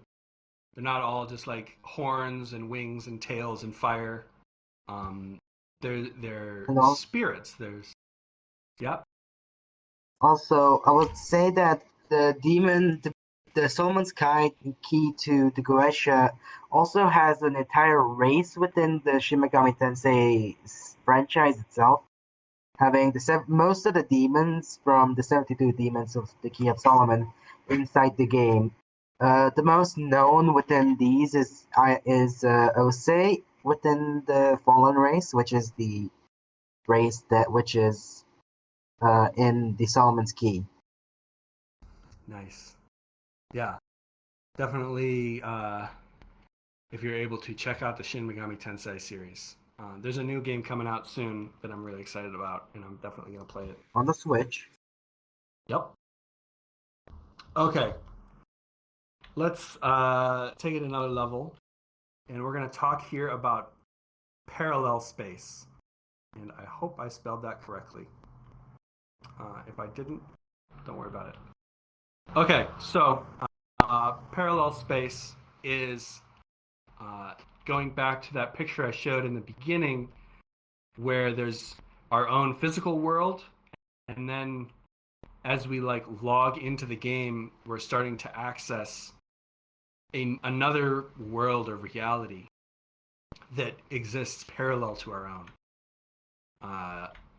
They're not all just like horns and wings and tails and fire. They're Hello? spirits. Yep. Also, I would say that the demon, the Solomon's key to the Goetia, also has an entire race within the Shin Megami Tensei franchise itself, having most of the demons from the 72 demons of the Key of Solomon inside the game. The most known within these is Osei within the Fallen race, which is the race which is in the Solomon's Key. Nice. Yeah. Definitely. If you're able to check out the Shin Megami Tensei series, there's a new game coming out soon that I'm really excited about, and I'm definitely gonna play it on the Switch. Yep. Okay. Let's take it another level, and we're going to talk here about parallel space. And I hope I spelled that correctly. If I didn't, don't worry about it. Okay, so parallel space is going back to that picture I showed in the beginning, where there's our own physical world, and then as we like log into the game, we're starting to access another world or reality that exists parallel to our own.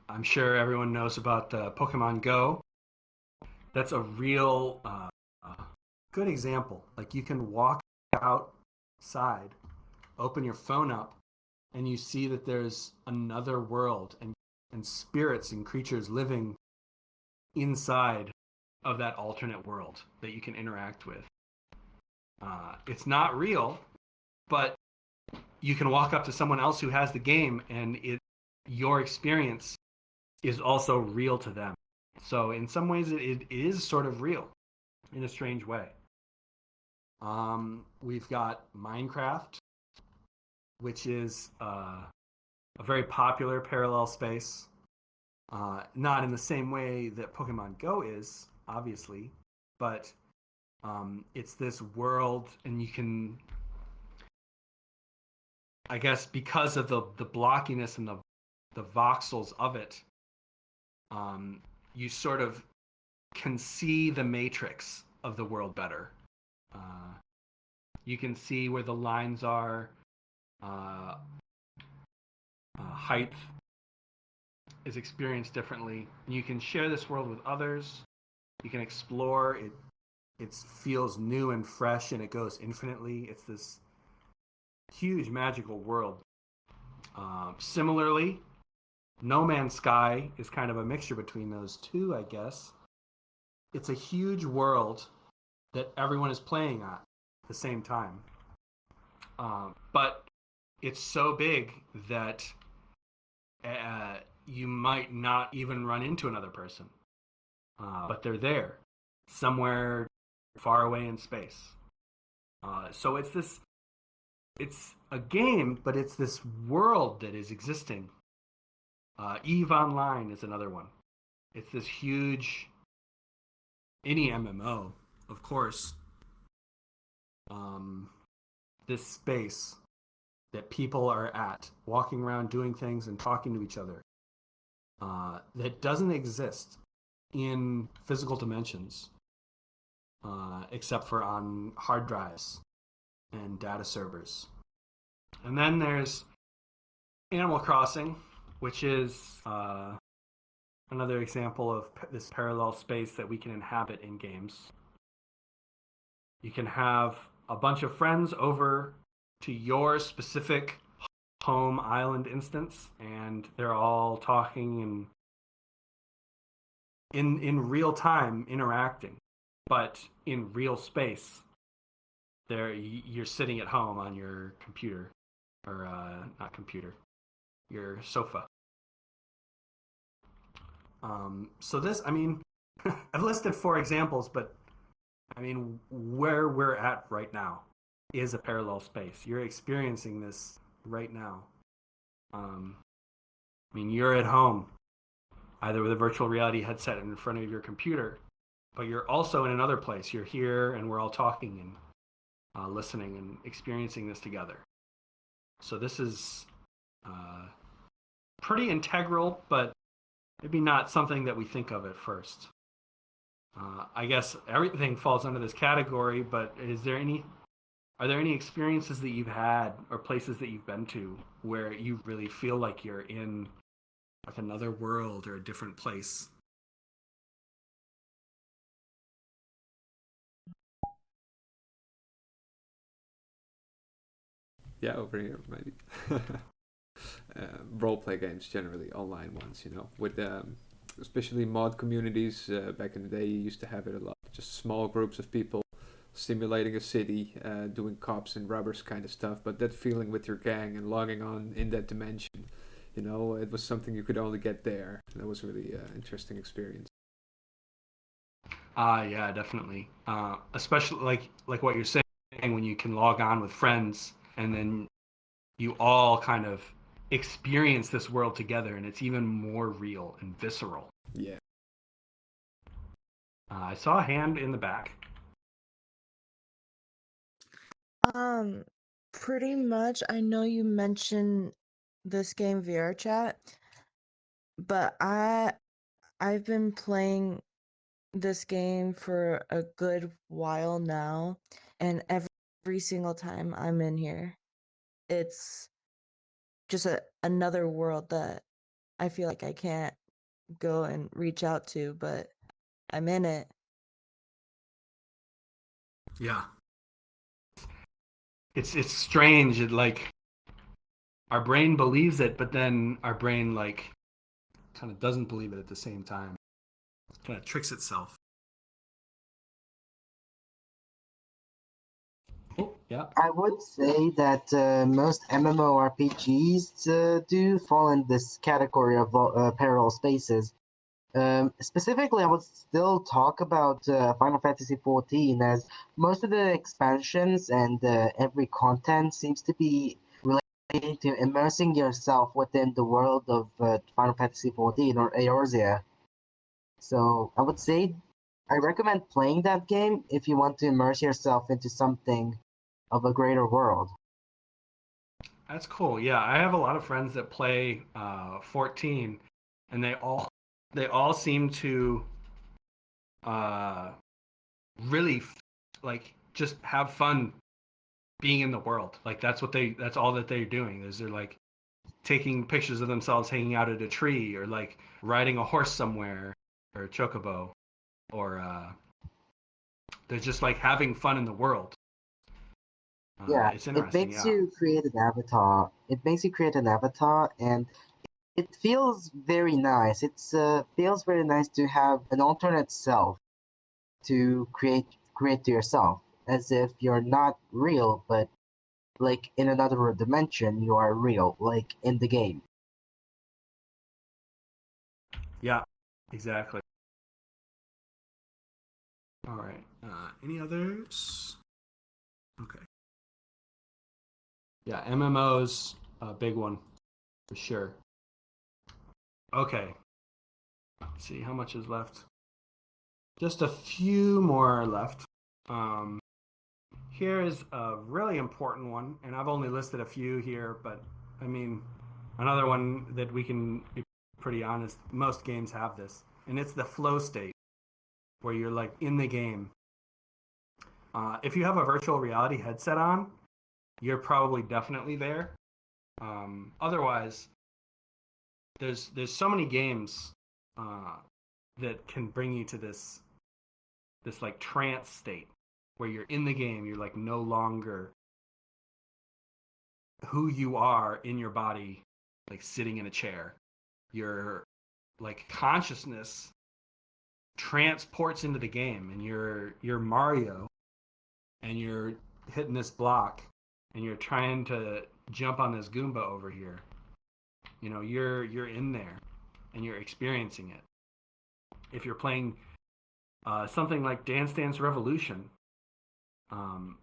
I'm sure everyone knows about Pokemon Go. That's a real good example. Like you can walk outside, open your phone up, and you see that there's another world and spirits and creatures living inside of that alternate world that you can interact with. It's not real, but you can walk up to someone else who has the game, and your experience is also real to them. So in some ways, it is sort of real in a strange way. We've got Minecraft, which is a very popular parallel space. Not in the same way that Pokemon Go is, obviously, but it's this world, and you can, I guess, because of the blockiness and the voxels of it, you sort of can see the matrix of the world better. You can see where the lines are. Height is experienced differently. You can share this world with others. You can explore it. It feels new and fresh, and it goes infinitely. It's this huge magical world. Similarly, No Man's Sky is kind of a mixture between those two, I guess. It's a huge world that everyone is playing at the same time. But it's so big that you might not even run into another person. But they're there, somewhere far away in space. So it's a game, but it's this world that is existing EVE Online is another one. It's this huge, any MMO, of course, this space that people are at, walking around doing things and talking to each other, that doesn't exist in physical dimensions, except for on hard drives and data servers. And then there's Animal Crossing, which is another example of this parallel space that we can inhabit in games. You can have a bunch of friends over to your specific home island instance, and they're all talking and in real time interacting, but in real space. You're sitting at home on your computer, or not computer, your sofa. So this, I mean, I've listed 4 examples, but I mean, where we're at right now is a parallel space. You're experiencing this right now. I mean, you're at home, either with a virtual reality headset in front of your computer, but you're also in another place. You're here, and we're all talking and listening and experiencing this together. So this is pretty integral, but maybe not something that we think of at first. I guess everything falls under this category, but are there any experiences that you've had or places that you've been to where you really feel like you're in like another world or a different place? Yeah, over here maybe. Role-play games generally, online ones, with especially mod communities. Back in the day, you used to have it a lot. Just small groups of people simulating a city, doing cops and robbers kind of stuff. But that feeling with your gang and logging on in that dimension, it was something you could only get there. That was really interesting experience. Yeah, definitely. Especially like what you're saying, when you can log on with friends and then you all kind of experience this world together, and it's even more real and visceral. Yeah. I saw a hand in the back. Pretty much. I know you mentioned this game VRchat, but I've been playing this game for a good while now, and every single time I'm in here, it's just another world that I feel like I can't go and reach out to, but I'm in it. Yeah. It's strange. Like our brain believes it, but then our brain like kind of doesn't believe it at the same time. It kind of tricks itself. Oh, yeah. I would say that most MMORPGs do fall in this category of parallel spaces. Specifically, I would still talk about Final Fantasy XIV, as most of the expansions and every content seems to be related to immersing yourself within the world of Final Fantasy XIV or Eorzea. So I would say I recommend playing that game if you want to immerse yourself into something of a greater world. That's cool. Yeah, I have a lot of friends that play 14, and they all seem to really like just have fun being in the world. Like that's all that they're doing. Is they're like taking pictures of themselves hanging out at a tree, or like riding a horse somewhere, or a chocobo, or they're just like having fun in the world. Yeah, It's it interesting. makes Yeah. you create an avatar. It makes you create an avatar, and it feels very nice. It's feels very nice to have an alternate self to create to yourself, as if you're not real, but like in another dimension, you are real, like in the game. Yeah. Exactly. All right. Any others? Okay. Yeah, MMOs, a big one for sure. Okay. Let's see how much is left. Just a few more left. Here is a really important one, and I've only listed a few here, but I mean, another one that we can be pretty honest, most games have this, and it's the flow state, where you're like in the game. If you have a virtual reality headset on, you're probably definitely there. Otherwise, there's so many games that can bring you to this like trance state where you're in the game, you're like no longer who you are in your body, like sitting in a chair. Your like consciousness transports into the game, and you're Mario, and you're hitting this block, and you're trying to jump on this Goomba over here. You know, you're in there, and you're experiencing it. If you're playing something like Dance Dance Revolution,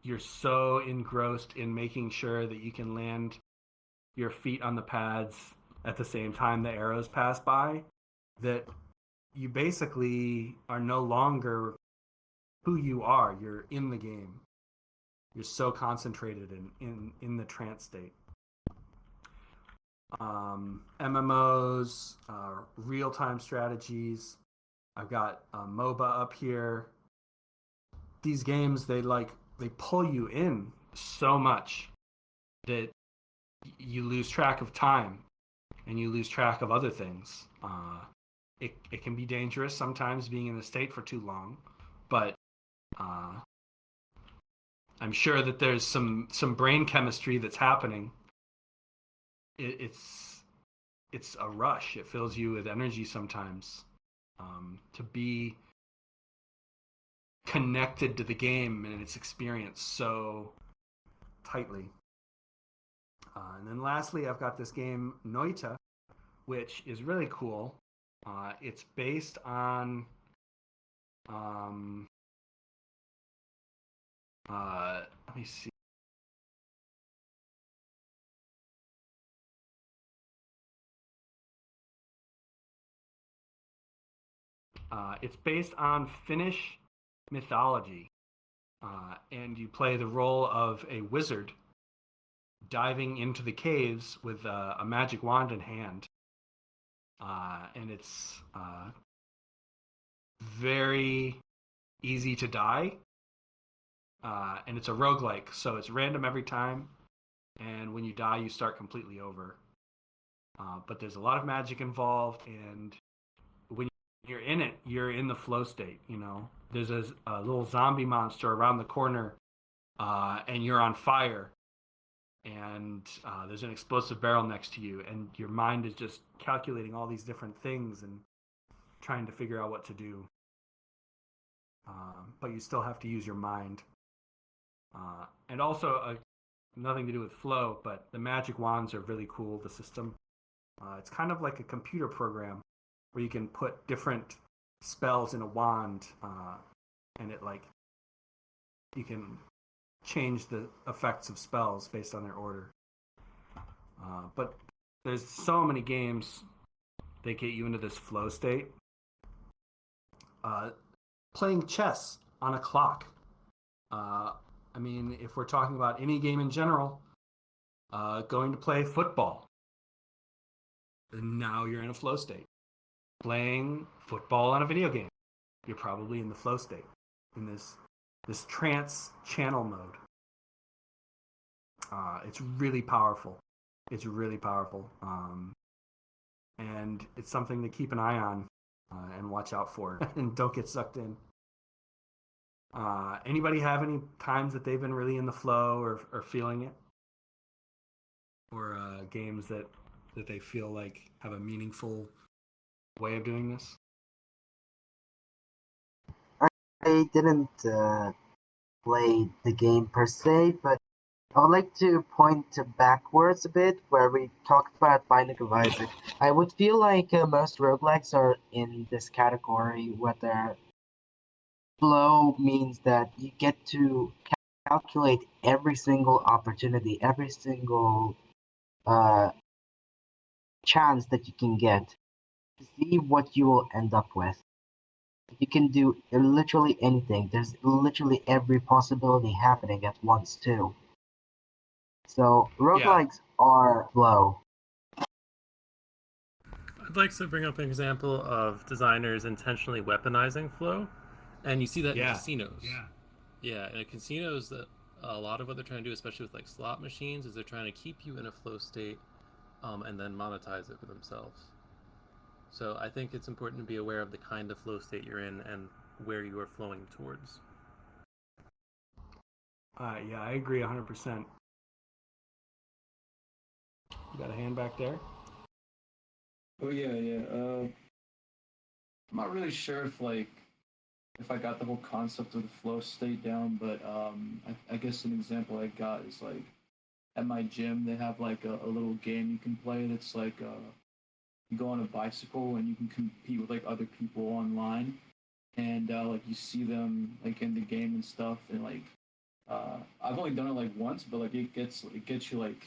you're so engrossed in making sure that you can land your feet on the pads at the same time the arrows pass by that you basically are no longer who you are. You're in the game. You're so concentrated in the trance state. MMOs, real-time strategies. I've got MOBA up here. These games, they pull you in so much that you lose track of time and you lose track of other things. It can be dangerous sometimes being in the state for too long, but I'm sure that there's some brain chemistry that's happening. It's a rush. It fills you with energy sometimes to be connected to the game and its experience so tightly. And then lastly, I've got this game Noita, which is really cool. It's based on let me see. It's based on Finnish mythology, and you play the role of a wizard diving into the caves with a magic wand in hand. And it's very easy to die. And it's a roguelike, so it's random every time. And when you die, you start completely over. But there's a lot of magic involved, and when you're in it, you're in the flow state, you know. There's a little zombie monster around the corner, and you're on fire. And there's an explosive barrel next to you, and your mind is just calculating all these different things and trying to figure out what to do. But you still have to use your mind. And also, nothing to do with flow, but the magic wands are really cool, the system. It's kind of like a computer program where you can put different spells in a wand, and you can change the effects of spells based on their order. But there's so many games that get you into this flow state. Playing chess on a clock. I mean, if we're talking about any game in general, going to play football. And now you're in a flow state. Playing football on a video game. You're probably in the flow state, in this trance channel mode. It's really powerful. It's really powerful. And it's something to keep an eye on and watch out for and don't get sucked in. Anybody have any times that they've been really in the flow or feeling it? Or games that they feel like have a meaningful way of doing this? I didn't play the game per se, but I would like to point to backwards a bit where we talked about Binding of Isaac. I would feel like most roguelikes are in this category where their flow means that you get to calculate every single opportunity, every single chance that you can get. see what you will end up with. You can do literally anything. There's literally every possibility happening at once too. So roguelikes are flow. I'd like to bring up an example of designers intentionally weaponizing flow, and you see that in casinos. Yeah, in casinos, that a lot of what they're trying to do, especially with like slot machines, is they're trying to keep you in a flow state, and then monetize it for themselves. So I think it's important to be aware of the kind of flow state you're in and where you are flowing towards. Yeah, I agree 100%. You got a hand back there? Oh yeah. I'm not really sure if I got the whole concept of the flow state down, but I guess an example I got is like at my gym they have like a little game you can play that's like you go on a bicycle and you can compete with like other people online, and like you see them like in the game and stuff, and like I've only done it like once, but like it gets you like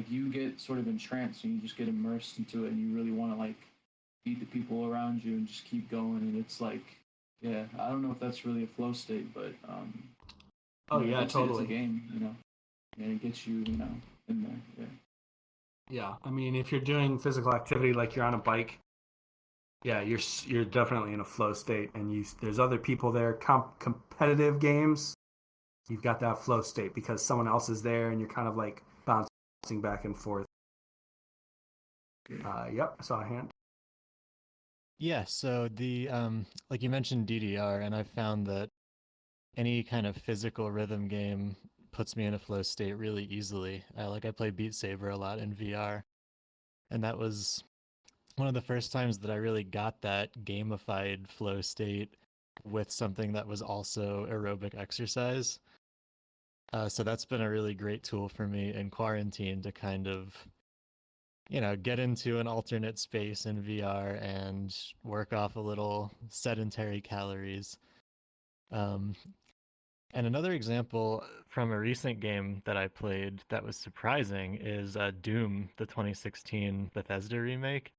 you get sort of entranced and you just get immersed into it, and you really want to like beat the people around you and just keep going, and it's like, yeah, I don't know if that's really a flow state, but totally. It's a game, and it gets you, in there. Yeah, I mean, if you're doing physical activity like you're on a bike, yeah, you're definitely in a flow state, and there's other people there. Competitive games, you've got that flow state because someone else is there, and you're kind of like bouncing back and forth. Yep, I saw a hand. Yeah, so the like you mentioned DDR, and I found that any kind of physical rhythm game puts me in a flow state really easily. I play Beat Saber a lot in VR, and that was one of the first times that I really got that gamified flow state with something that was also aerobic exercise. So that's been a really great tool for me in quarantine to kind of, get into an alternate space in VR and work off a little sedentary calories. And another example from a recent game that I played that was surprising is Doom, the 2016 Bethesda remake,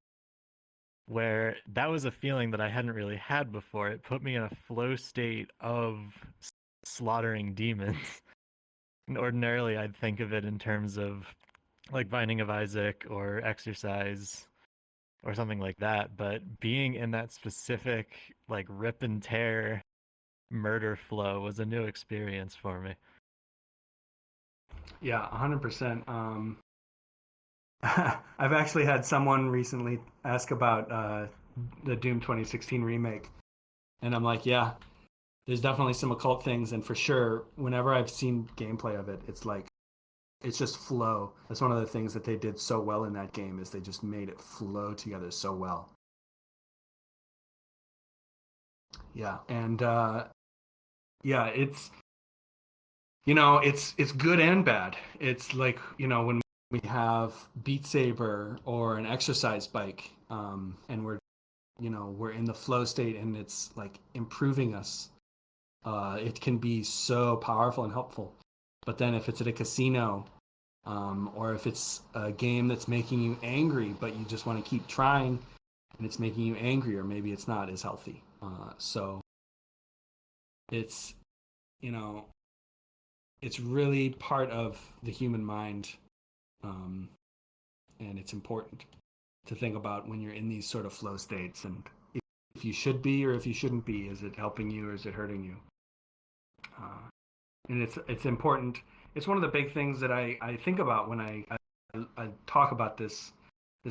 where that was a feeling that I hadn't really had before. It put me in a flow state of slaughtering demons. And ordinarily, I'd think of it in terms of like Binding of Isaac or exercise or something like that. But being in that specific like rip and tear murder flow was a new experience for me. Yeah, 100%. I've actually had someone recently ask about the Doom 2016 remake, and I'm like, yeah, there's definitely some occult things, and for sure, whenever I've seen gameplay of it, it's just flow. That's one of the things that they did so well in that game, is they just made it flow together so well. Yeah, and yeah, it's it's good and bad. It's like, when we have Beat Saber or an exercise bike, and we're in the flow state and it's like improving us. It can be so powerful and helpful. But then if it's at a casino, or if it's a game that's making you angry, but you just want to keep trying and it's making you angry, or maybe it's not as healthy. So it's, it's really part of the human mind. And it's important to think about when you're in these sort of flow states, and if you should be or if you shouldn't be. Is it helping you or is it hurting you? And it's important. It's one of the big things that I think about when I talk about this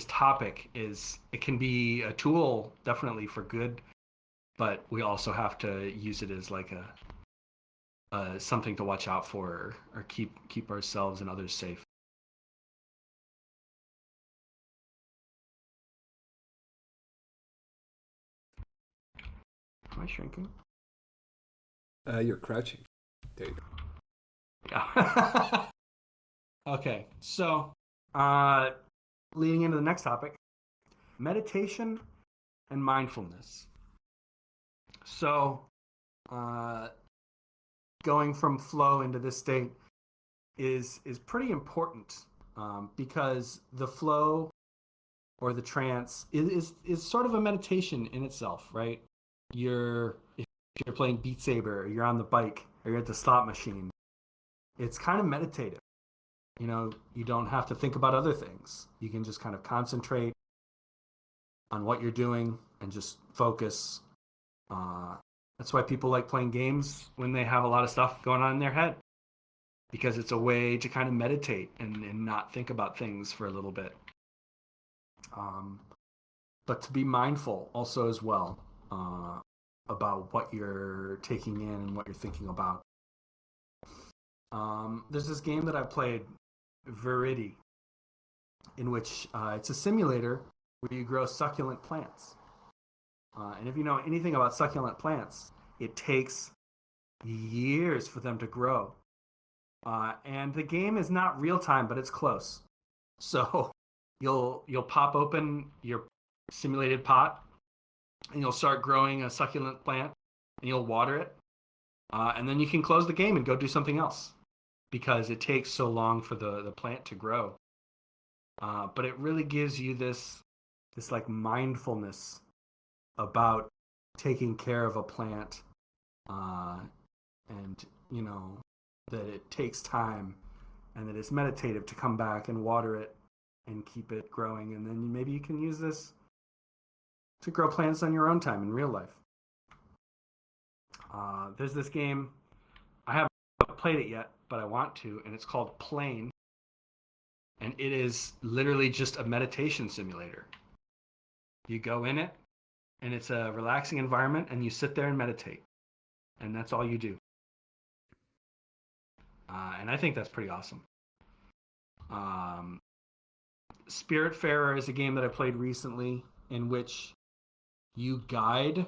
topic. Is it can be a tool definitely for good, but we also have to use it as like a something to watch out for, or keep ourselves and others safe. Am I shrinking? You're crouching. There you go. Yeah. Okay, so leading into the next topic, meditation and mindfulness. So going from flow into this state is pretty important, because the flow or the trance is sort of a meditation in itself, right? If you're playing Beat Saber, or you're on the bike, or you're at the slot machine, it's kind of meditative. You don't have to think about other things. You can just kind of concentrate on what you're doing and just focus. That's why people like playing games when they have a lot of stuff going on in their head, because it's a way to kind of meditate and not think about things for a little bit. But to be mindful also as well about what you're taking in and what you're thinking about. There's this game that I played, VRmysteryschool, in which it's a simulator where you grow succulent plants. And if you know anything about succulent plants, it takes years for them to grow. And the game is not real time, but it's close. So you'll pop open your simulated pot, and you'll start growing a succulent plant, and you'll water it. And then you can close the game and go do something else, because it takes so long for the plant to grow. But it really gives you this like mindfulness about taking care of a plant, and that it takes time, and that it's meditative to come back and water it and keep it growing, and then maybe you can use this to grow plants on your own time in real life. There's this game, I haven't played it yet, but I want to, and it's called Plane, and it is literally just a meditation simulator. You go in it, and it's a relaxing environment, and you sit there and meditate, and that's all you do. And I think that's pretty awesome. Spiritfarer is a game that I played recently, in which you guide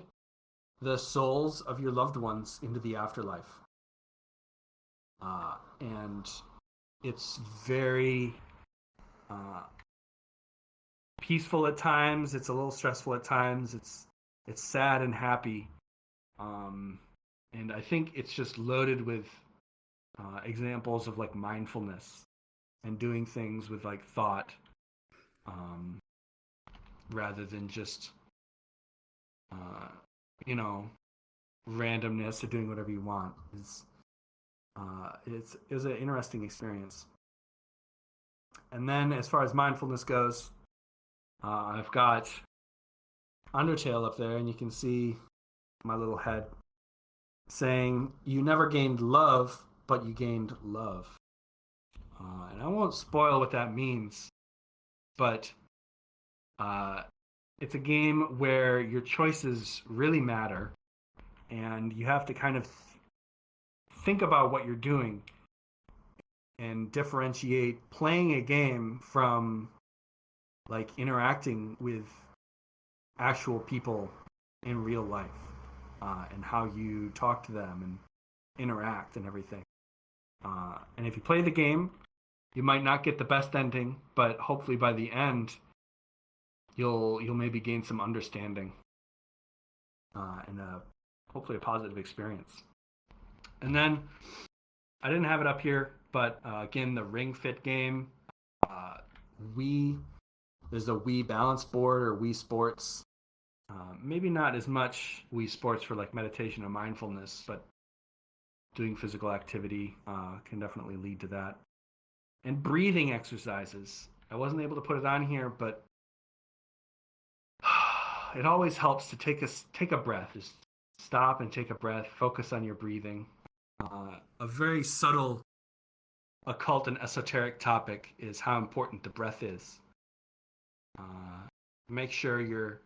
the souls of your loved ones into the afterlife. And it's very peaceful at times. It's a little stressful at times. It's sad and happy. And I think it's just loaded with examples of like mindfulness and doing things with like thought, rather than just randomness or doing whatever you want. It was an interesting experience. And then as far as mindfulness goes, I've got Undertale up there, and you can see my little head saying, "You never gained love, but you gained love." And I won't spoil what that means, but it's a game where your choices really matter, and you have to kind of think about what you're doing and differentiate playing a game from like interacting with actual people in real life, and how you talk to them and interact and everything. And if you play the game, you might not get the best ending, but hopefully by the end, you'll maybe gain some understanding, and hopefully a positive experience. And then I didn't have it up here, but again, the Ring Fit game, there's a Wii Balance Board or Wii Sports. Maybe not as much Wii Sports for like meditation or mindfulness, but doing physical activity can definitely lead to that. And breathing exercises. I wasn't able to put it on here, but it always helps to take a breath. Just stop and take a breath. Focus on your breathing. A very subtle occult and esoteric topic is how important the breath is. Make sure you're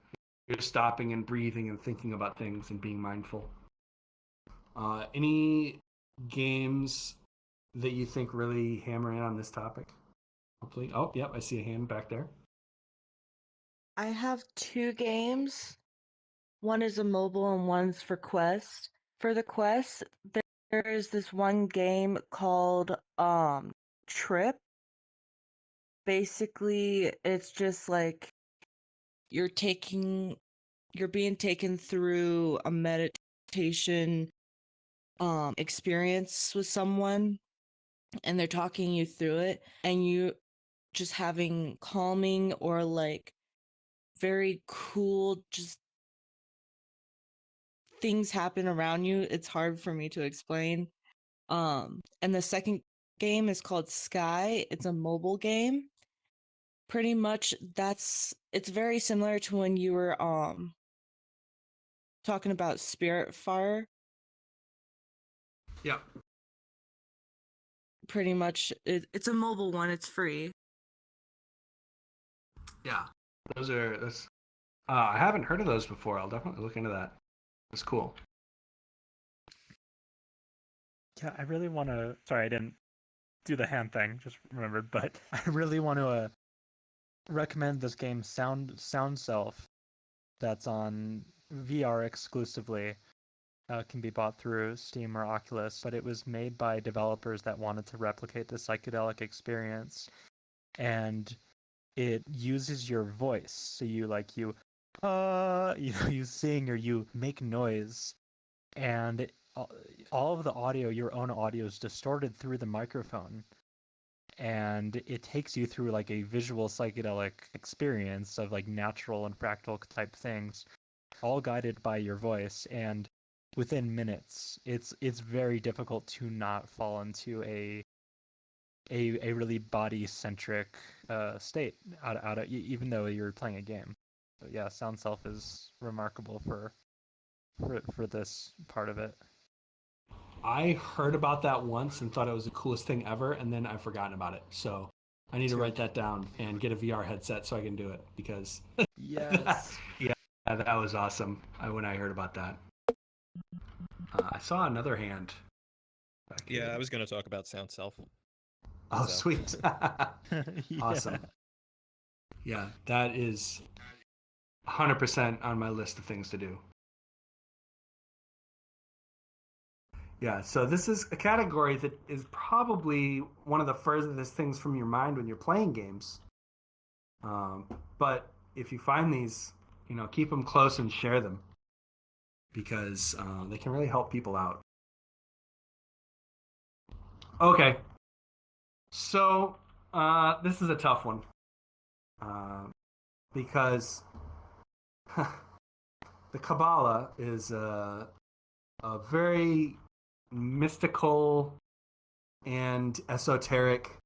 stopping and breathing and thinking about things and being mindful. Any games that you think really hammer in on this topic? Hopefully. Oh, yep, I see a hand back there. I have 2 games. One is a mobile and one's for Quest. For the Quest, there is this one game called Trip. Basically, it's just like you're being taken through a meditation experience with someone, and they're talking you through it, and you just having calming or like very cool, just things happen around you. It's hard for me to explain. And the second game is called Sky. It's a mobile game. Pretty much it's very similar to when you were talking about Spirit Fire. Yeah. Pretty much it's a mobile one, it's free. Yeah. That's I haven't heard of those before. I'll definitely look into that. That's cool. Yeah, I really want to. Sorry, I didn't do the hand thing. Just remembered, but I really want to recommend this game, Sound Self, that's on VR exclusively. Can be bought through Steam or Oculus, but it was made by developers that wanted to replicate the psychedelic experience, and it uses your voice. So you you sing or you make noise, and all of the audio, your own audio, is distorted through the microphone, and it takes you through like a visual psychedelic experience of like natural and fractal type things, all guided by your voice. And within minutes, it's very difficult to not fall into a really body centric state out of even though you're playing a game. So yeah, Sound Self is remarkable for this part of it. I heard about that once and thought it was the coolest thing ever, and then I've forgotten about it. So I need to write that down and get a VR headset so I can do it, because Yes. that was awesome when I heard about that. I saw another hand. Yeah, I was going to talk about Sound Self. Oh, So. sweet. Awesome. Yeah, that is 100% on my list of things to do. Yeah, so this is a category that is probably one of the furthest things from your mind when you're playing games. But if you find these, keep them close and share them, because they can really help people out. Okay, so this is a tough one, because the Kabbalah is a very mystical and esoteric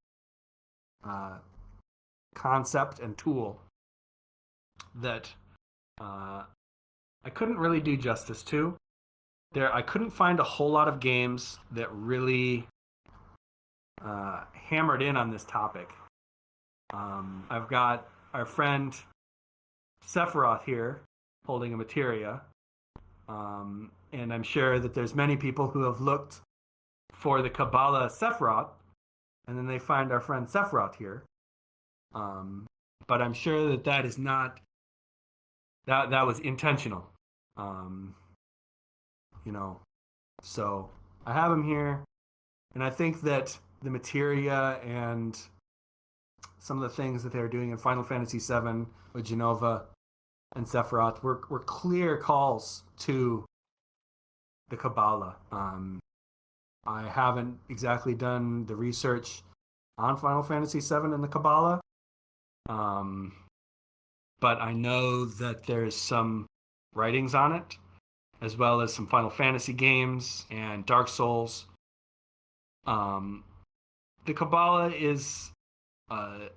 concept and tool that I couldn't really do justice to. I couldn't find a whole lot of games that really hammered in on this topic. I've got our friend Sephiroth here holding a materia. And I'm sure that there's many people who have looked for the Kabbalah Sephiroth, and then they find our friend Sephiroth here. But I'm sure that is not, that was intentional. So I have him here, and I think that the materia and some of the things that they're doing in Final Fantasy VII with Genova and Sephiroth were clear calls to the Kabbalah. I haven't exactly done the research on Final Fantasy VII and the Kabbalah, but I know that there's some writings on it, as well as some Final Fantasy games and Dark Souls. The Kabbalah is an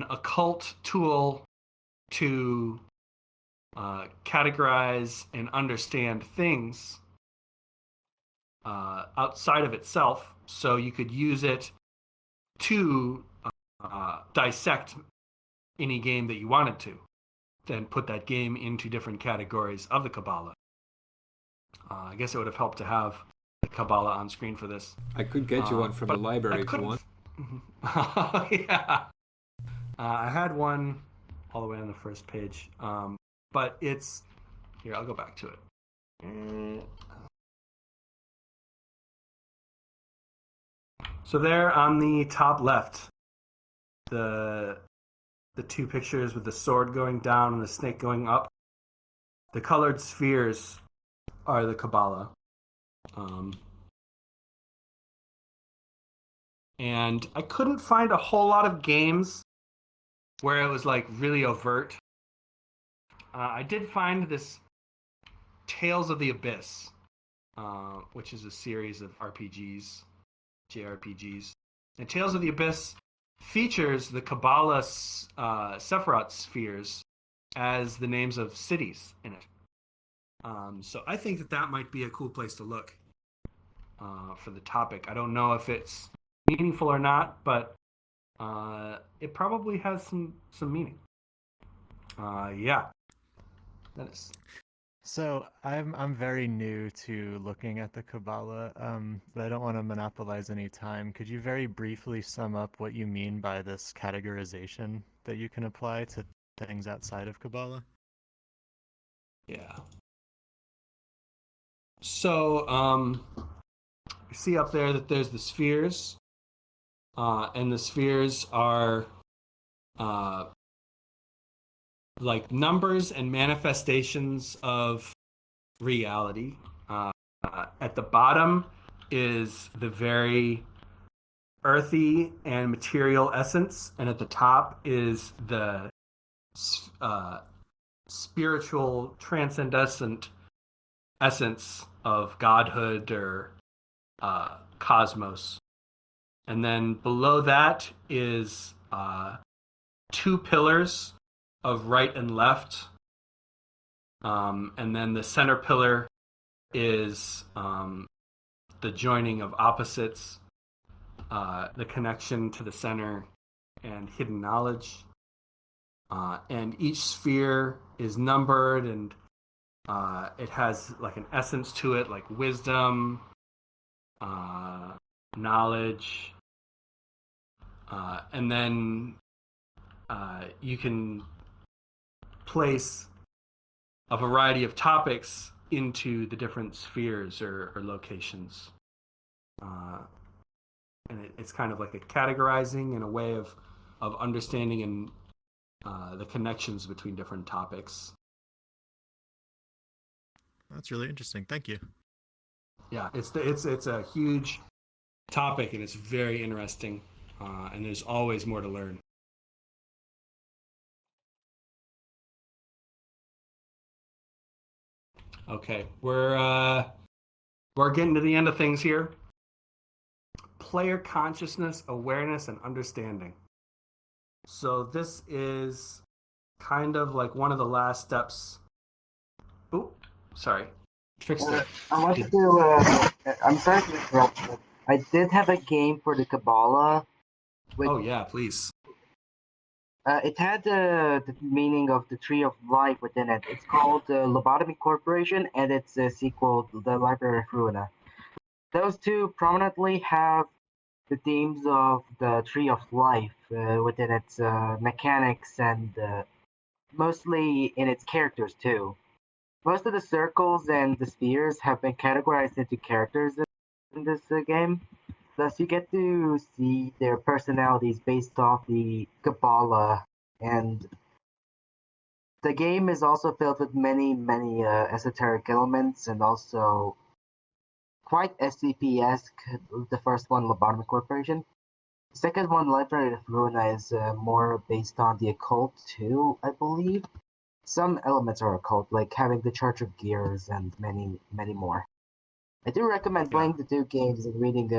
occult tool to categorize and understand things outside of itself. So you could use it to dissect any game that you wanted to, then put that game into different categories of the Kabbalah. I guess it would have helped to have the Kabbalah on screen for this. I could get you one from the library if you want. Yeah. I had one all the way on the first page, but it's here. I'll go back to it. So there on the top left, the two pictures with the sword going down and the snake going up, the colored spheres are the Kabbalah. And I couldn't find a whole lot of games where it was like really overt. I did find this Tales of the Abyss, which is a series of RPGs, JRPGs. And Tales of the Abyss features the Kabbalah Sephiroth spheres as the names of cities in it. So I think that might be a cool place to look for the topic. I don't know if it's meaningful or not, but it probably has some meaning. Yeah, that is. So I'm very new to looking at the Kabbalah, but I don't want to monopolize any time. Could you very briefly sum up what you mean by this categorization that you can apply to things outside of Kabbalah? Yeah. So you see up there that there's the spheres, and the spheres are like numbers and manifestations of reality. At the bottom is the very earthy and material essence, and at the top is the spiritual, transcendent essence of godhood or cosmos. And then below that is two pillars of right and left. And then the center pillar is the joining of opposites, the connection to the center, and hidden knowledge. And each sphere is numbered, and it has like an essence to it, like wisdom, knowledge, and then you can place a variety of topics into the different spheres or locations. And it's kind of like a categorizing and a way of understanding and the connections between different topics. That's really interesting. Thank you. Yeah, it's a huge topic, and it's very interesting, and there's always more to learn. Okay, we're getting to the end of things here. Player consciousness, awareness, and understanding. So this is kind of like one of the last steps. Oop, sorry. Trickster. I wanted to. I'm sorry to interrupt, but I did have a game for the Kabbalah. Oh yeah, please. It had the meaning of the Tree of Life within it. It's called Lobotomy Corporation, and it's a sequel to the Library of Ruina. Those two prominently have the themes of the Tree of Life within its mechanics and mostly in its characters too. Most of the circles and the spheres have been categorized into characters in this game. Thus, you get to see their personalities based off the Kabbalah, and the game is also filled with many esoteric elements, and also quite SCP-esque. The first one, Lobotomy Corporation. The second one, Library of Ruina, is more based on the occult too, I believe. Some elements are occult, like having the Church of Gears and many more. I do recommend playing the two games and reading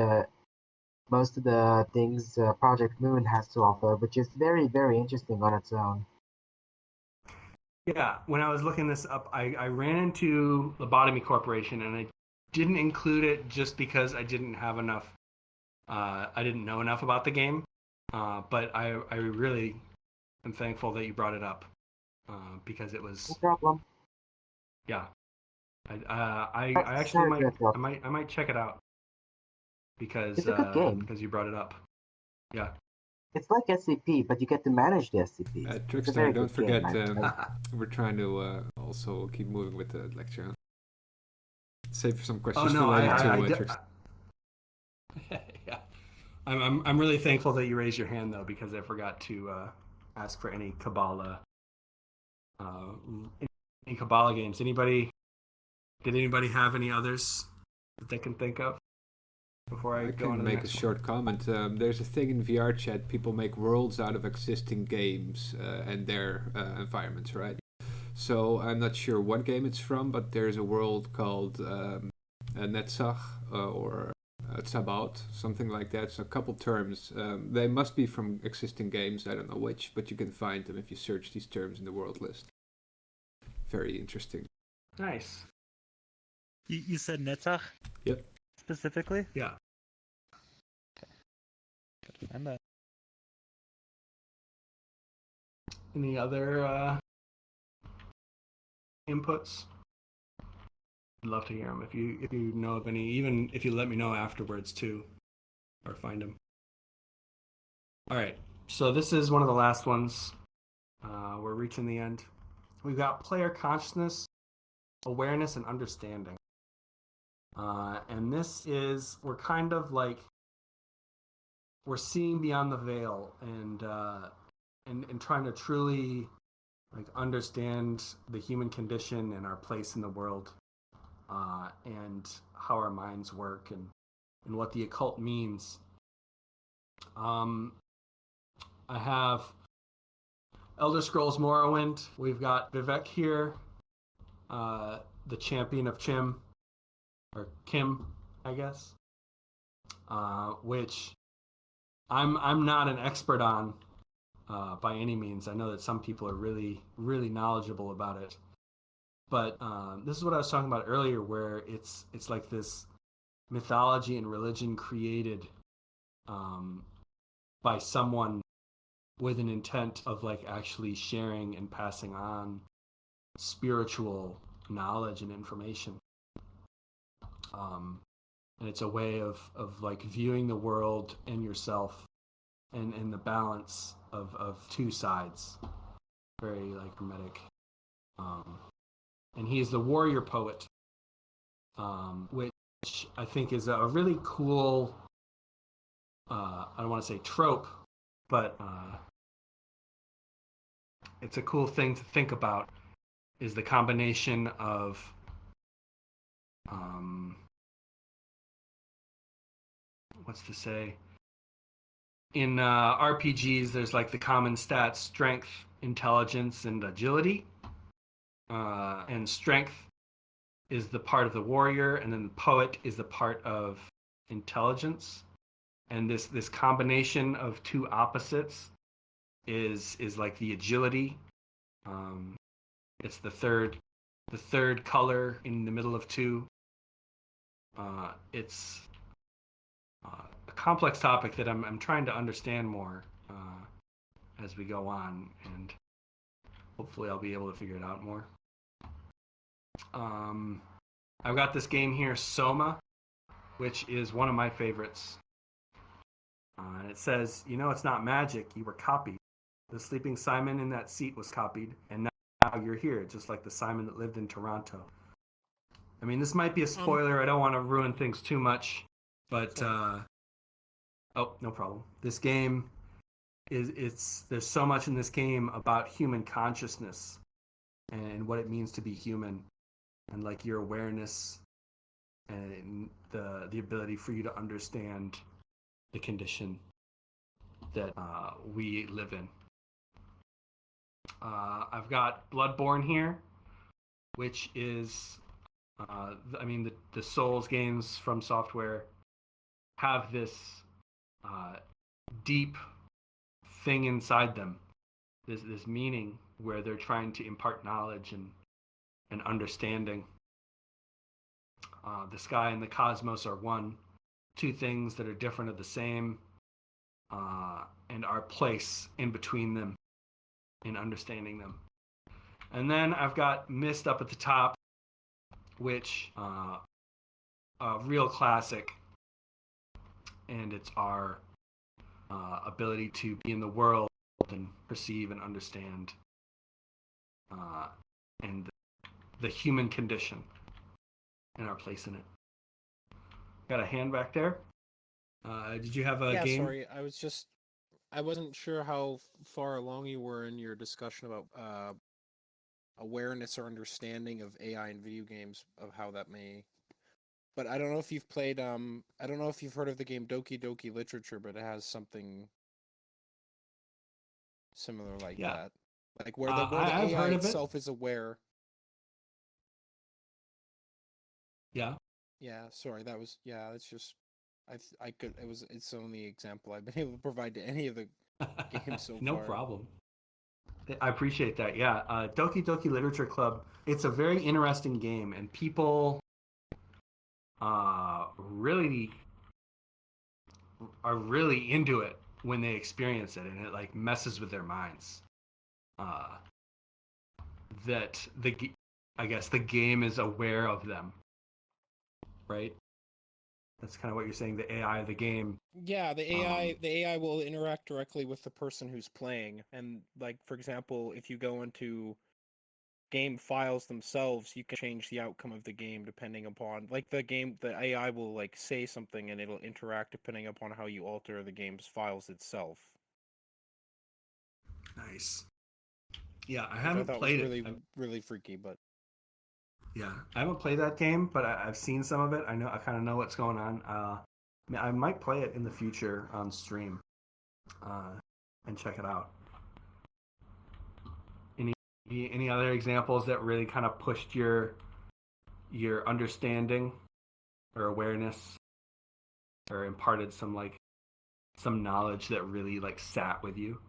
most of the things Project Moon has to offer, which is very interesting on its own. Yeah, when I was looking this up, I ran into Lobotomy Corporation, and I didn't include it just because I didn't have enough. I didn't know enough about the game, but I really am thankful that you brought it up because it was. No problem. Yeah, I actually might check it out because it's a good game. because you brought it up. Yeah. It's like SCP, but you get to manage the SCPs. Trickster, don't forget, we're trying to also keep moving with the lecture. Save some questions for later too, Trickster. Yeah, I'm really thankful that you raised your hand though, because I forgot to ask for any Kabbalah games. Did anybody have any others that they can think of? before I I go on can to the make a next one? short comment. There's a thing in VRchat. People make worlds out of existing games and their environments, right? So I'm not sure what game it's from, but there's a world called Netzach or Tzabaut, something like that. So a couple terms. They must be from existing games. I don't know which, but you can find them if you search these terms in the world list. Very interesting. Nice. You said Netzach? Yep. Specifically? Yeah. And Any other inputs? I'd love to hear them. If you know of any, even if you let me know afterwards too, or find them. All right. So this is one of the last ones. We're reaching the end. We've got player consciousness, awareness, and understanding. And this is, we're kind of like, we're seeing beyond the veil and trying to truly like understand the human condition and our place in the world, and how our minds work and what the occult means. I have Elder Scrolls Morrowind. We've got Vivek here, the champion of Chim, or Kim, I guess, which I'm not an expert on by any means. I know that some people are really, really knowledgeable about it. But this is what I was talking about earlier, where it's like this mythology and religion created by someone with an intent of like actually sharing and passing on spiritual knowledge and information. And it's a way of like viewing the world and yourself and the balance of two sides. Very like hermetic. And he is the warrior poet, which I think is a really cool, I don't want to say trope, but it's a cool thing to think about, is the combination of what's to say? In RPGs, there's like the common stats: strength, intelligence, and agility. And strength is the part of the warrior, and then the poet is the part of intelligence. And this combination of two opposites is like the agility. It's the third color in the middle of two. It's a complex topic that I'm trying to understand more as we go on, and hopefully I'll be able to figure it out more. I've got this game here, Soma, which is one of my favorites. And it says, it's not magic, you were copied. The sleeping Simon in that seat was copied, and now you're here, just like the Simon that lived in Toronto. I mean, this might be a spoiler. I don't want to ruin things too much, but oh, no problem. This game there's so much in this game about human consciousness and what it means to be human, and like your awareness and the ability for you to understand the condition that we live in. I've got Bloodborne here, which is, the Souls games from Software have this deep thing inside them, this meaning where they're trying to impart knowledge and understanding. The sky and the cosmos are one. Two things that are different are the same, and our place in between them in understanding them. And then I've got Mist up at the top, which a real classic, and it's our ability to be in the world and perceive and understand and the human condition and our place in it. Got a hand back there. Did you have a game? Sorry, I wasn't sure how far along you were in your discussion about awareness or understanding of AI in video games, of how that may but I don't know if you've played. I don't know if you've heard of the game Doki Doki Literature, but it has something similar like Yeah. that, like where the I've AI heard of it. itself is aware. Yeah. Yeah, sorry, that was That's just I could it's the only example I've been able to provide to any of the games so No far. problem. I appreciate that. Yeah, Doki Doki Literature Club. It's a very interesting game, and people really are really into it when they experience it, and it like messes with their minds. That I guess the game is aware of them, right? That's kind of what you're saying. The AI of the game. Yeah, the AI will interact directly with the person who's playing, and like for example, if you go into game files themselves, you can change the outcome of the game depending upon the AI will like say something and it'll interact depending upon how you alter the game's files itself. Nice. Yeah, I Which haven't I thought played was it. really freaky, but Yeah, I haven't played that game, but I've seen some of it. I kind of know what's going on. I might play it in the future on stream, and check it out. Any other examples that really kind of pushed your understanding or awareness, or imparted some knowledge that really like sat with you?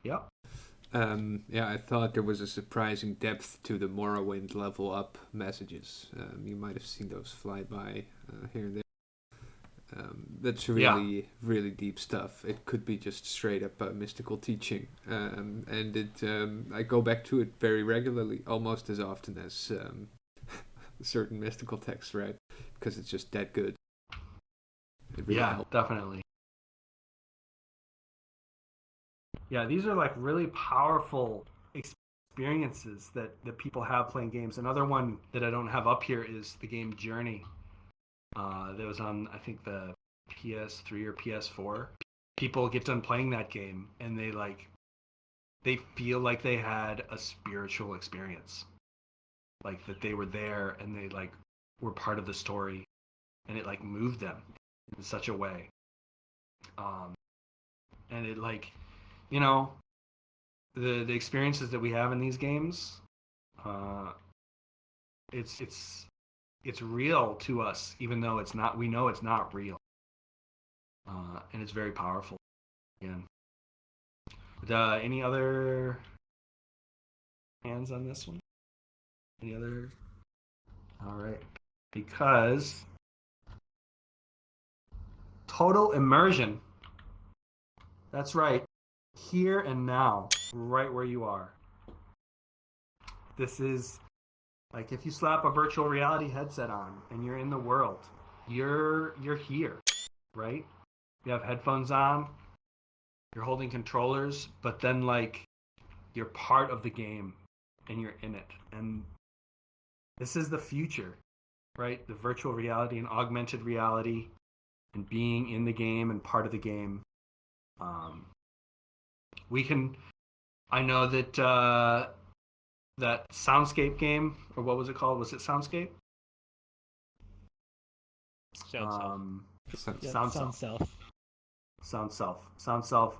Yep. Yeah, I thought there was a surprising depth to the Morrowind level up messages. You might have seen those fly by here and there. That's really, really deep stuff. It could be just straight up mystical teaching. And I go back to it very regularly, almost as often as certain mystical texts, right? Because it's just that good. It really helps. Definitely. Yeah, these are like really powerful experiences that people have playing games. Another one that I don't have up here is the game Journey. That was on, I think, the PS3 or PS4. People get done playing that game and they feel like they had a spiritual experience, like that they were there and they like were part of the story, and it like moved them in such a way. And it like, the experiences that we have in these games, it's real to us, even though it's not. We know it's not real, and it's very powerful. Again, any other hands on this one? Any other? All right, because total immersion. That's right. Here and now, right where you are. This is like if you slap a virtual reality headset on and you're in the world, you're here, right? You have headphones on, you're holding controllers, but then like you're part of the game and you're in it. And this is the future, right? The virtual reality and augmented reality and being in the game and part of the game. I know that that Soundscape game, or what was it called? Was it Soundscape? Sound Self.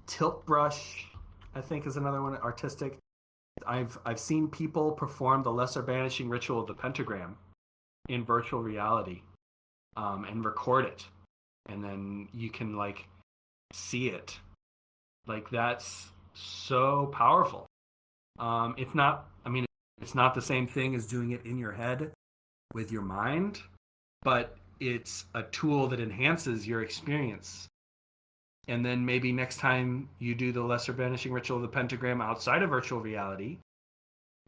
Tilt Brush, I think, is another one. Artistic. I've seen people perform the lesser banishing ritual of the pentagram in virtual reality, and record it, and then you can like see it. Like that's so powerful. It's not the same thing as doing it in your head with your mind, but it's a tool that enhances your experience. And then maybe next time you do the lesser banishing ritual of the pentagram outside of virtual reality,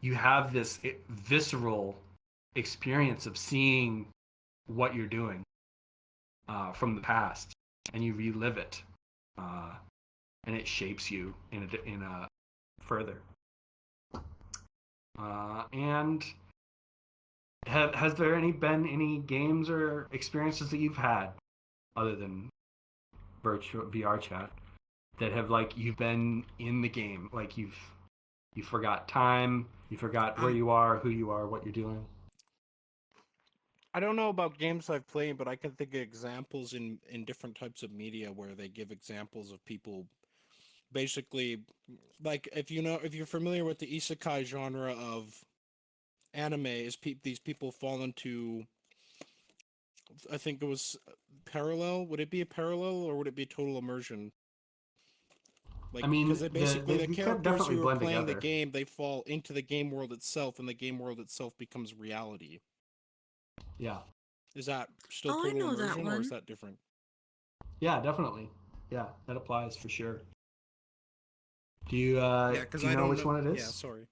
you have this visceral experience of seeing what you're doing from the past, and you relive it, and it shapes you in a further. And has there been any games or experiences that you've had other than virtual VRchat that have like you've been in the game, like you forgot time, you forgot where you are, who you are, what you're doing? I don't know about games I've played, but I can think of examples in different types of media where they give examples of people basically, like if you're familiar with the isekai genre of anime, is these people fall into, I think it was parallel. Would it be a parallel or would it be total immersion? I Like, because mean, they basically the you could characters definitely who are blend playing the together. game, they fall into the game world itself, and the game world itself becomes reality. Yeah. Is that still Oh, I total know that immersion, or is one. that different? Yeah, definitely. Yeah, that applies for sure. Do you Yeah, because do you I know don't which know. one it Yeah, is? sorry.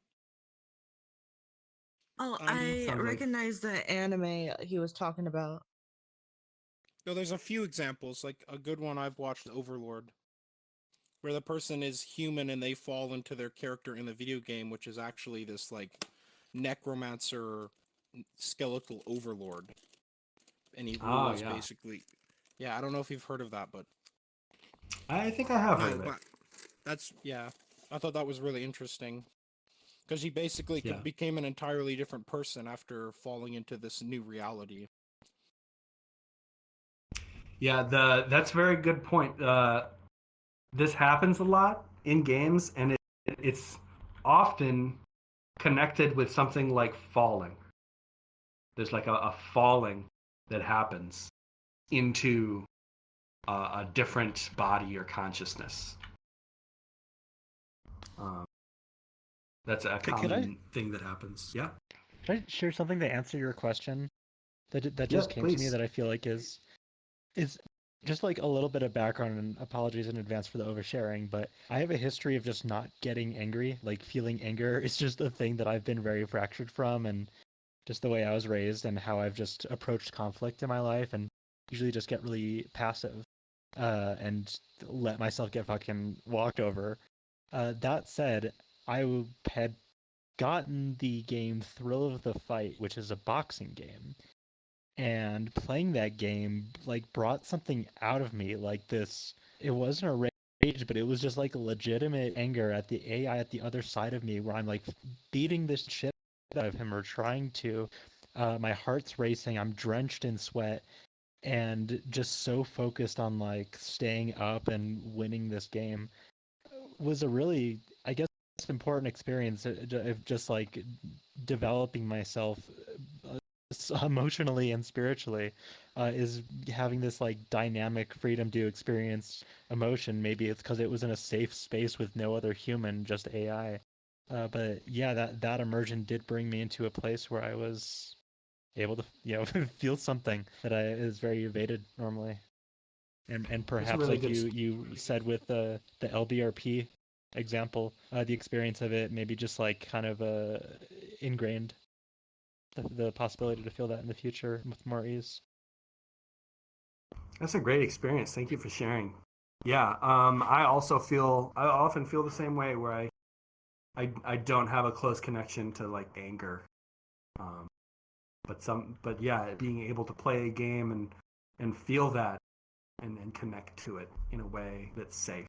Oh, I Sounds like recognize the anime he was talking about. No, there's a few examples. Like a good one I've watched, Overlord, where the person is human and they fall into their character in the video game, which is actually this like necromancer skeletal overlord, and he oh rules yeah. basically. Yeah, I don't know if you've heard of that, but I think I have heard no, of it. but that's yeah. I thought that was really interesting because he basically Yeah. became an entirely different person after falling into this new reality. Yeah, that's a very good point. This happens a lot in games, and it's often connected with something like falling. There's like a falling that happens into a different body or consciousness. Um, that's a Could I common thing that happens. Yeah. share something to answer your question that Yeah, just came to me please. that I feel like is just like a little bit of background, and apologies in advance for the oversharing, but I have a history of just not getting angry. Like feeling anger is just a thing that I've been very fractured from, and just the way I was raised and how I've just approached conflict in my life, and usually just get really passive and let myself get fucking walked over. That said, had gotten the game Thrill of the Fight, which is a boxing game, and playing that game like brought something out of me, like this. It wasn't a rage, but it was just like a legitimate anger at the AI at the other side of me, where I'm like beating this shit out of him or trying to. My heart's racing. I'm drenched in sweat, and just so focused on like staying up and winning this game was a really, I guess, important experience of just like developing myself emotionally and spiritually, is having this like dynamic freedom to experience emotion. Maybe it's because it was in a safe space with no other human, just AI. But yeah, that immersion did bring me into a place where I was able to, feel something that I is very evaded normally. And That's a perhaps really like good. you said with the LBRP example, the experience of it maybe just like kind of ingrained the possibility to feel that in the future with more ease. That's a great experience. Thank you for sharing. Yeah, I often feel the same way where I don't have a close connection to like anger. Um, but yeah, being able to play a game and feel that and connect to it in a way that's safe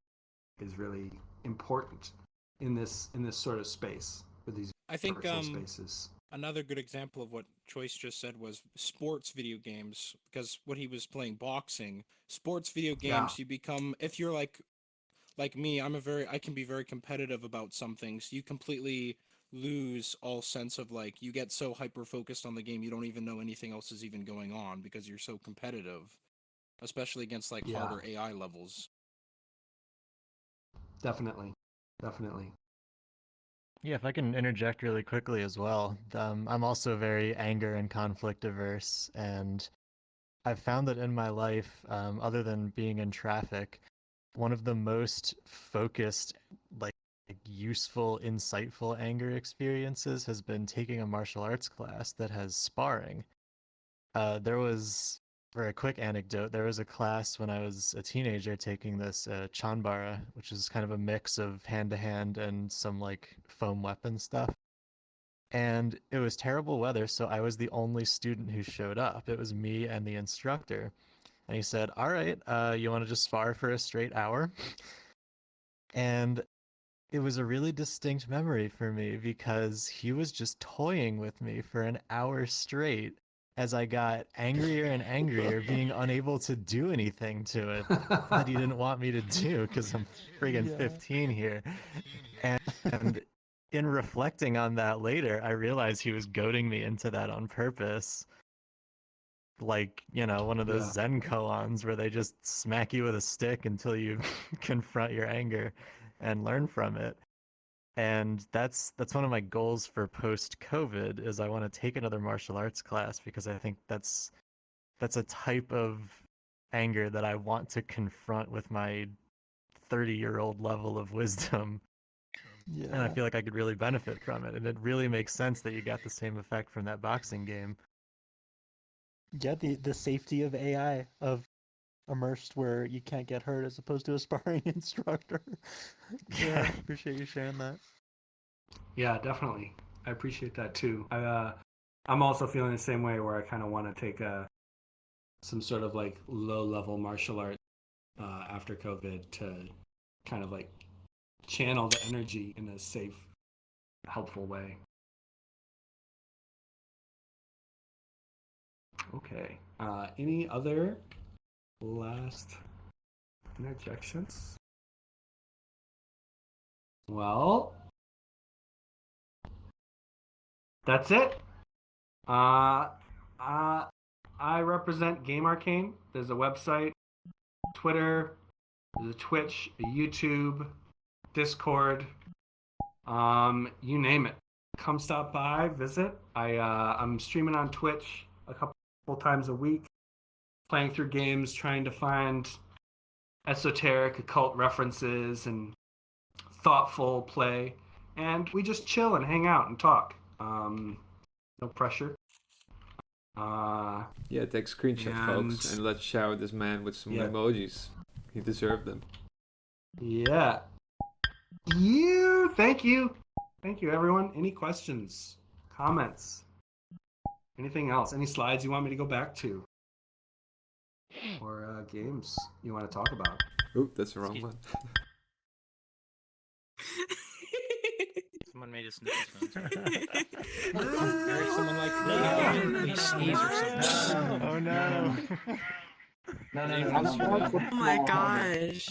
is really important in this sort of space with these I think virtual spaces. another good example of what Choice just said was sports video games, because what he was playing boxing, sports video Yeah, games, you become, if you're like me, I can be very competitive about some things. You completely lose all sense of like, you get so hyper focused on the game you don't even know anything else is even going on because you're so competitive, especially against like yeah, harder AI levels. definitely, definitely. Yeah, if I can interject really quickly as well, I'm also very anger and conflict averse, and I've found that in my life, other than being in traffic, one of the most focused, like useful, insightful anger experiences has been taking a martial arts class that has sparring. There was, for a quick anecdote, there was a class when I was a teenager taking this chanbara, which is kind of a mix of hand-to-hand and some like foam weapon stuff. And it was terrible weather, so I was the only student who showed up. It was me and the instructor. And he said, "All right, you want to just spar for a straight hour?" And it was a really distinct memory for me because he was just toying with me for an hour straight as I got angrier and angrier, being unable to do anything to it that he didn't want me to do because I'm friggin' 15 here. And in reflecting on that later, I realized he was goading me into that on purpose. Like, one of those Zen koans where they just smack you with a stick until you confront your anger and learn from it. And that's one of my goals for post-COVID is I want to take another martial arts class because I think that's a type of anger that I want to confront with my 30-year-old level of wisdom. And I feel like I could really benefit from it. And it really makes sense that you got the same effect from that boxing game. Yeah, the safety of AI, of immersed where you can't get hurt as opposed to a sparring instructor. Yeah, appreciate you sharing that. Yeah, definitely. I appreciate that too. I'm also feeling the same way where I kind of want to take some sort of like low-level martial art after COVID to kind of like channel the energy in a safe, helpful way. Okay. Any other last interjections? Well, that's it. I represent GameArcane. There's a website, Twitter, there's a Twitch, a YouTube, Discord, you name it. Come stop by, visit. I'm streaming on Twitch a couple times a week, playing through games, trying to find esoteric, occult references and thoughtful play. And we just chill and hang out and talk. No pressure. Take screenshot, folks, and let's shower this man with some emojis. He deserved them. Yeah. Thank you. Thank you, everyone. Any questions, comments, anything else? Any slides you want me to go back to? Or games you want to talk about? Oop, that's the wrong one. Someone made a sneeze. Or someone like sneeze or something. Oh no. Oh my gosh.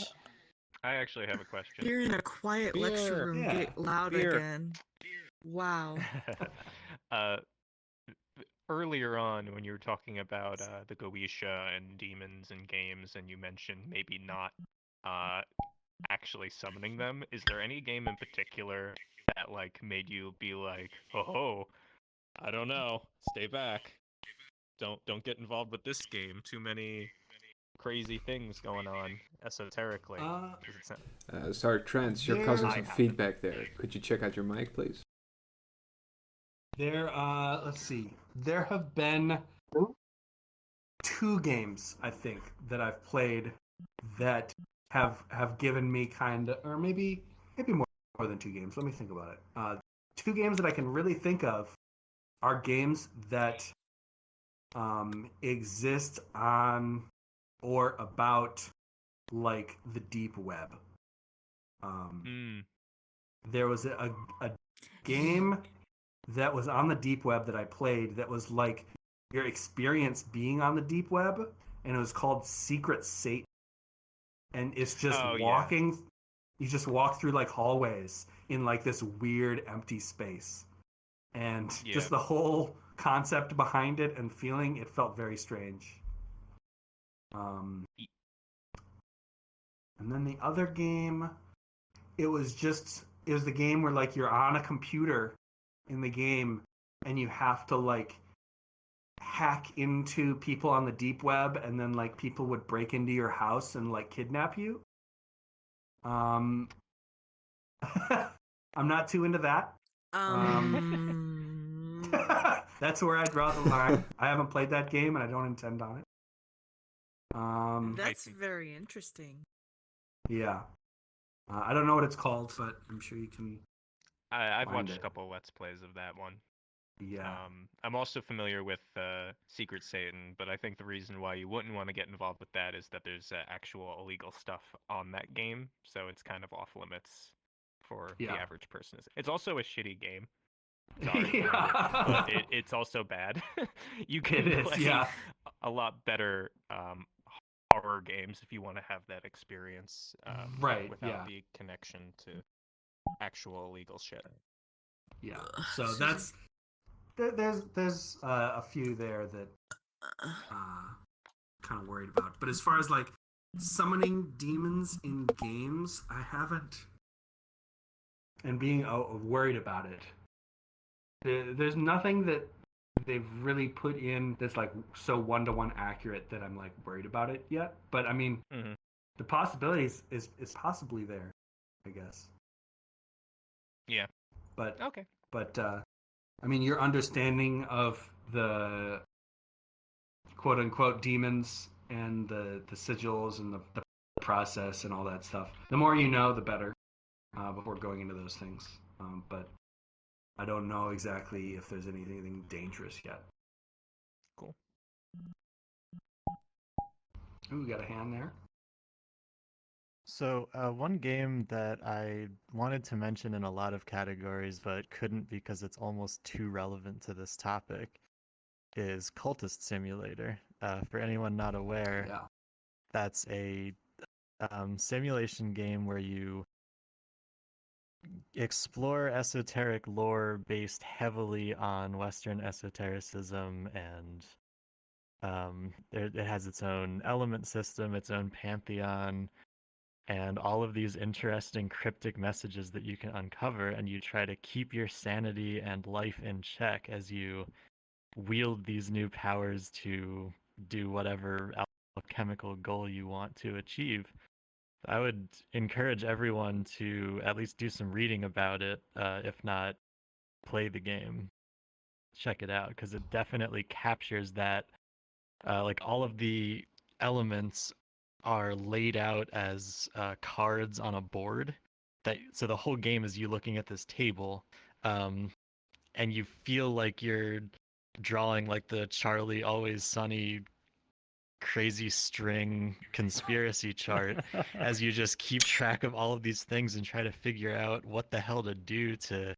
I actually have a question. You're in a quiet lecture room. Get loud again. Wow. Earlier on, when you were talking about the Goetia and demons and games, and you mentioned maybe not actually summoning them, is there any game in particular that like made you be like, oh, I don't know, stay back, don't get involved with this game, too many crazy things going on esoterically? Sorry, Trent, you're causing some feedback there. Could you check out your mic, please? Let's see. There have been 2 games, I think, that I've played that have given me kind of, or maybe more than 2 games. Let me think about it. 2 games that I can really think of are games that exist on or about like the deep web. There was a game that was on the deep web that I played that was like your experience being on the deep web, and it was called Secret Satan. And it's just walking. You just walk through like hallways in like this weird empty space. And just the whole concept behind it and feeling, it felt very strange. And then the other game, it was the game where like you're on a computer in the game and you have to like hack into people on the deep web, and then like people would break into your house and like kidnap you. I'm not too into that. That's where I draw the line. I haven't played that game and I don't intend on it. That's very interesting. Yeah. I don't know what it's called, but I'm sure you can. I've find watched it. a couple of Let's Plays of that one. Yeah. I'm also familiar with Secret Satan, but I think the reason why you wouldn't want to get involved with that is that there's actual illegal stuff on that game, so it's kind of off limits for the average person. It's also a shitty game. Sorry, but it's also bad. You can play a lot better horror games if you want to have that experience without the connection to actual illegal shit. Yeah. So that's there's a few there that kind of worried about. But as far as like summoning demons in games, I haven't, and being worried about it. There's nothing that they've really put in that's like so one-to-one accurate that I'm like worried about it yet. But I mean, the possibilities is possibly there, I guess. Yeah. But okay. But I mean, your understanding of the quote-unquote demons and the sigils and the process and all that stuff. The more you know, the better. Before going into those things, but I don't know exactly if there's anything dangerous yet. Cool. Ooh, got a hand there. So one game that I wanted to mention in a lot of categories but couldn't because it's almost too relevant to this topic is Cultist Simulator. For anyone not aware, that's a simulation game where you explore esoteric lore based heavily on Western esotericism, and it has its own element system, its own pantheon, and all of these interesting cryptic messages that you can uncover, and you try to keep your sanity and life in check as you wield these new powers to do whatever alchemical goal you want to achieve. I would encourage everyone to at least do some reading about it, if not play the game. Check it out, because it definitely captures that. Like all of the elements are laid out as cards on a board. So the whole game is you looking at this table, and you feel like you're drawing like the Charlie Always Sunny crazy string conspiracy chart as you just keep track of all of these things and try to figure out what the hell to do to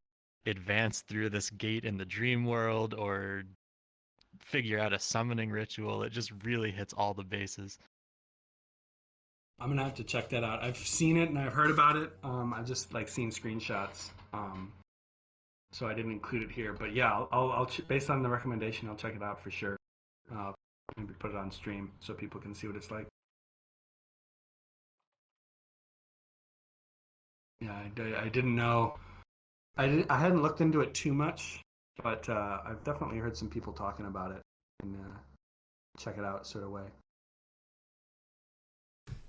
advance through this gate in the dream world or figure out a summoning ritual. It just really hits all the bases. I'm gonna have to check that out. I've seen it and I've heard about it. I've just like seen screenshots, so I didn't include it here. But yeah, I'll based on the recommendation, I'll check it out for sure. Maybe put it on stream so people can see what it's like. Yeah, I didn't know. I hadn't looked into it too much, but I've definitely heard some people talking about it and check it out sort of way.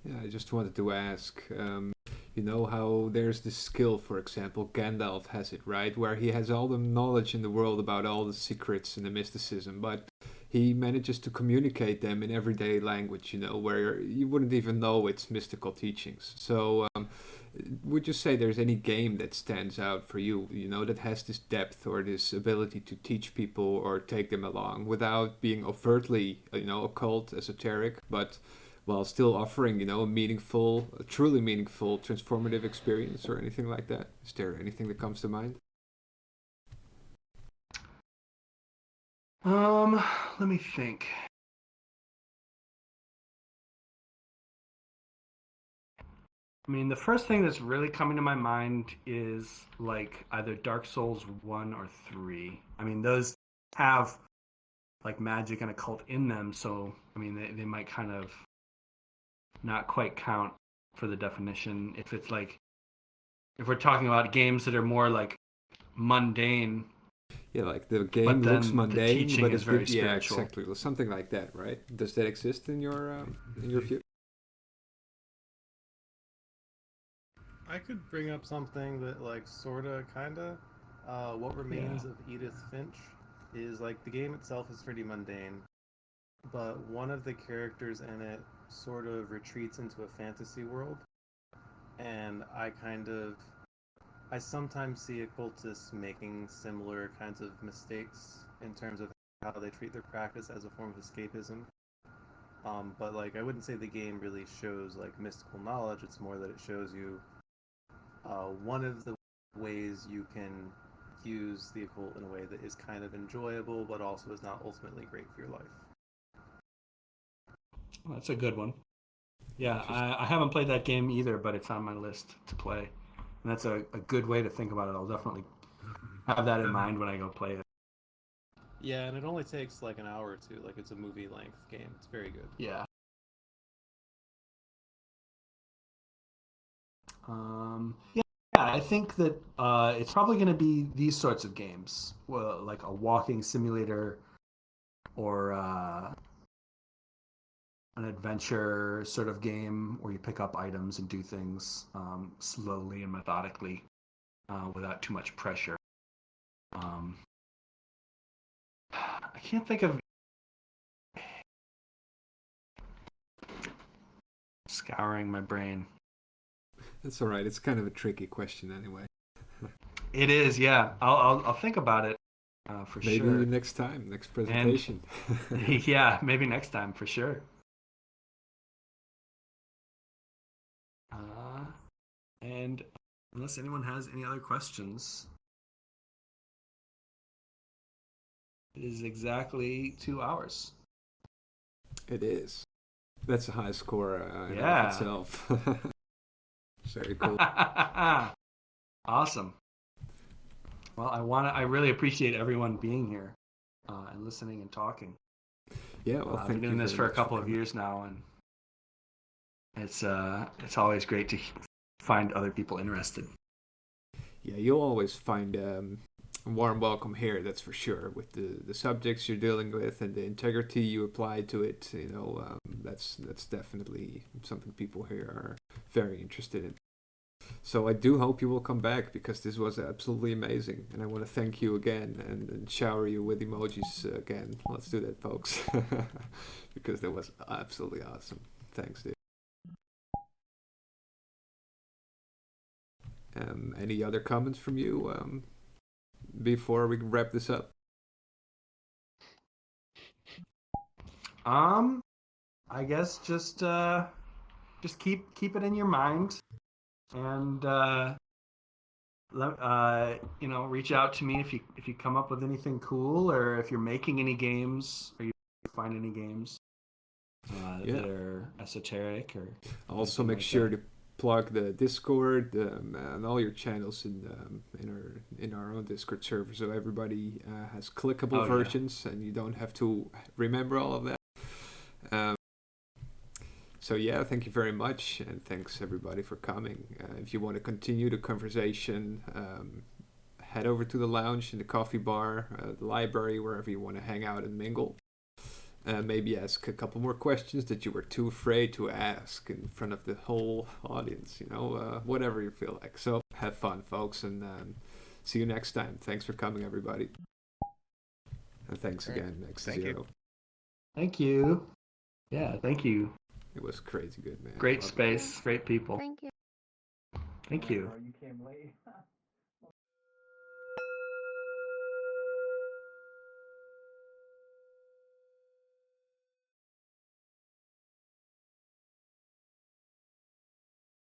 Yeah, I just wanted to ask, you know how there's this skill, for example, Gandalf has it, right? Where he has all the knowledge in the world about all the secrets and the mysticism, but he manages to communicate them in everyday language, you know, where you wouldn't even know it's mystical teachings. So would you say there's any game that stands out for you, you know, that has this depth or this ability to teach people or take them along without being overtly, you know, occult, esoteric, but while still offering, you know, a truly meaningful, transformative experience or anything like that? Is there anything that comes to mind? Let me think. I mean, the first thing that's really coming to my mind is like either Dark Souls 1 or 3. I mean, those have like magic and occult in them, so I mean, they might kind of not quite count for the definition. If it's like, if we're talking about games that are more like mundane. Yeah, like the game looks mundane, the but it's very spiritual. spiritual. Exactly, something like that, right? Does that exist in your view? I could bring up something that, like, sorta, kinda. What Remains of Edith Finch is, like, the game itself is pretty mundane, but one of the characters in it sort of retreats into a fantasy world, and I kind of I sometimes see occultists making similar kinds of mistakes in terms of how they treat their practice as a form of escapism. But like, I wouldn't say the game really shows like mystical knowledge. It's more that it shows you one of the ways you can use the occult in a way that is kind of enjoyable, but also is not ultimately great for your life. Well, that's a good one. Yeah, I haven't played that game either, but it's on my list to play. And that's a good way to think about it. I'll definitely have that in mind when I go play it. Yeah, and it only takes like an hour or two. Like, it's a movie length game. It's very good. Yeah. Yeah, I think that it's probably going to be these sorts of games, well, like a walking simulator or an adventure sort of game where you pick up items and do things slowly and methodically without too much pressure. I can't think of... Scouring my brain. That's all right. It's kind of a tricky question anyway. It is, yeah. I'll think about it for maybe sure. Maybe next time, next presentation. And, yeah, maybe next time for sure. And unless anyone has any other questions, it is exactly 2 hours. It is. That's a high score in yeah. of itself. Very cool. Awesome. Well, I really appreciate everyone being here and listening and talking. Yeah, well, I've been doing this for a couple of years now, and it's always great to find other people interested. Yeah, you'll always find a warm welcome here, that's for sure, with the subjects you're dealing with and the integrity you apply to it. You know, that's definitely something people here are very interested in. So I do hope you will come back, because this was absolutely amazing, and I want to thank you again and shower you with emojis again. Let's do that, folks, because that was absolutely awesome. Thanks, dude. Any other comments from you before we wrap this up? I guess just keep it in your mind, and reach out to me if you come up with anything cool, or if you're making any games, or you find any games that are esoteric, or also make sure to plug the Discord and all your channels in our own Discord server, so everybody has clickable versions, and you don't have to remember all of that. So yeah, thank you very much, and thanks everybody for coming. If you want to continue the conversation, head over to the lounge, in the coffee bar, the library, wherever you want to hang out and mingle. Maybe ask a couple more questions that you were too afraid to ask in front of the whole audience, whatever you feel like. So have fun, folks, and see you next time. Thanks for coming, everybody. And thanks again, X0. Thank you. Yeah, thank you. It was crazy good, man. Great space, great people. Thank you. Thank you.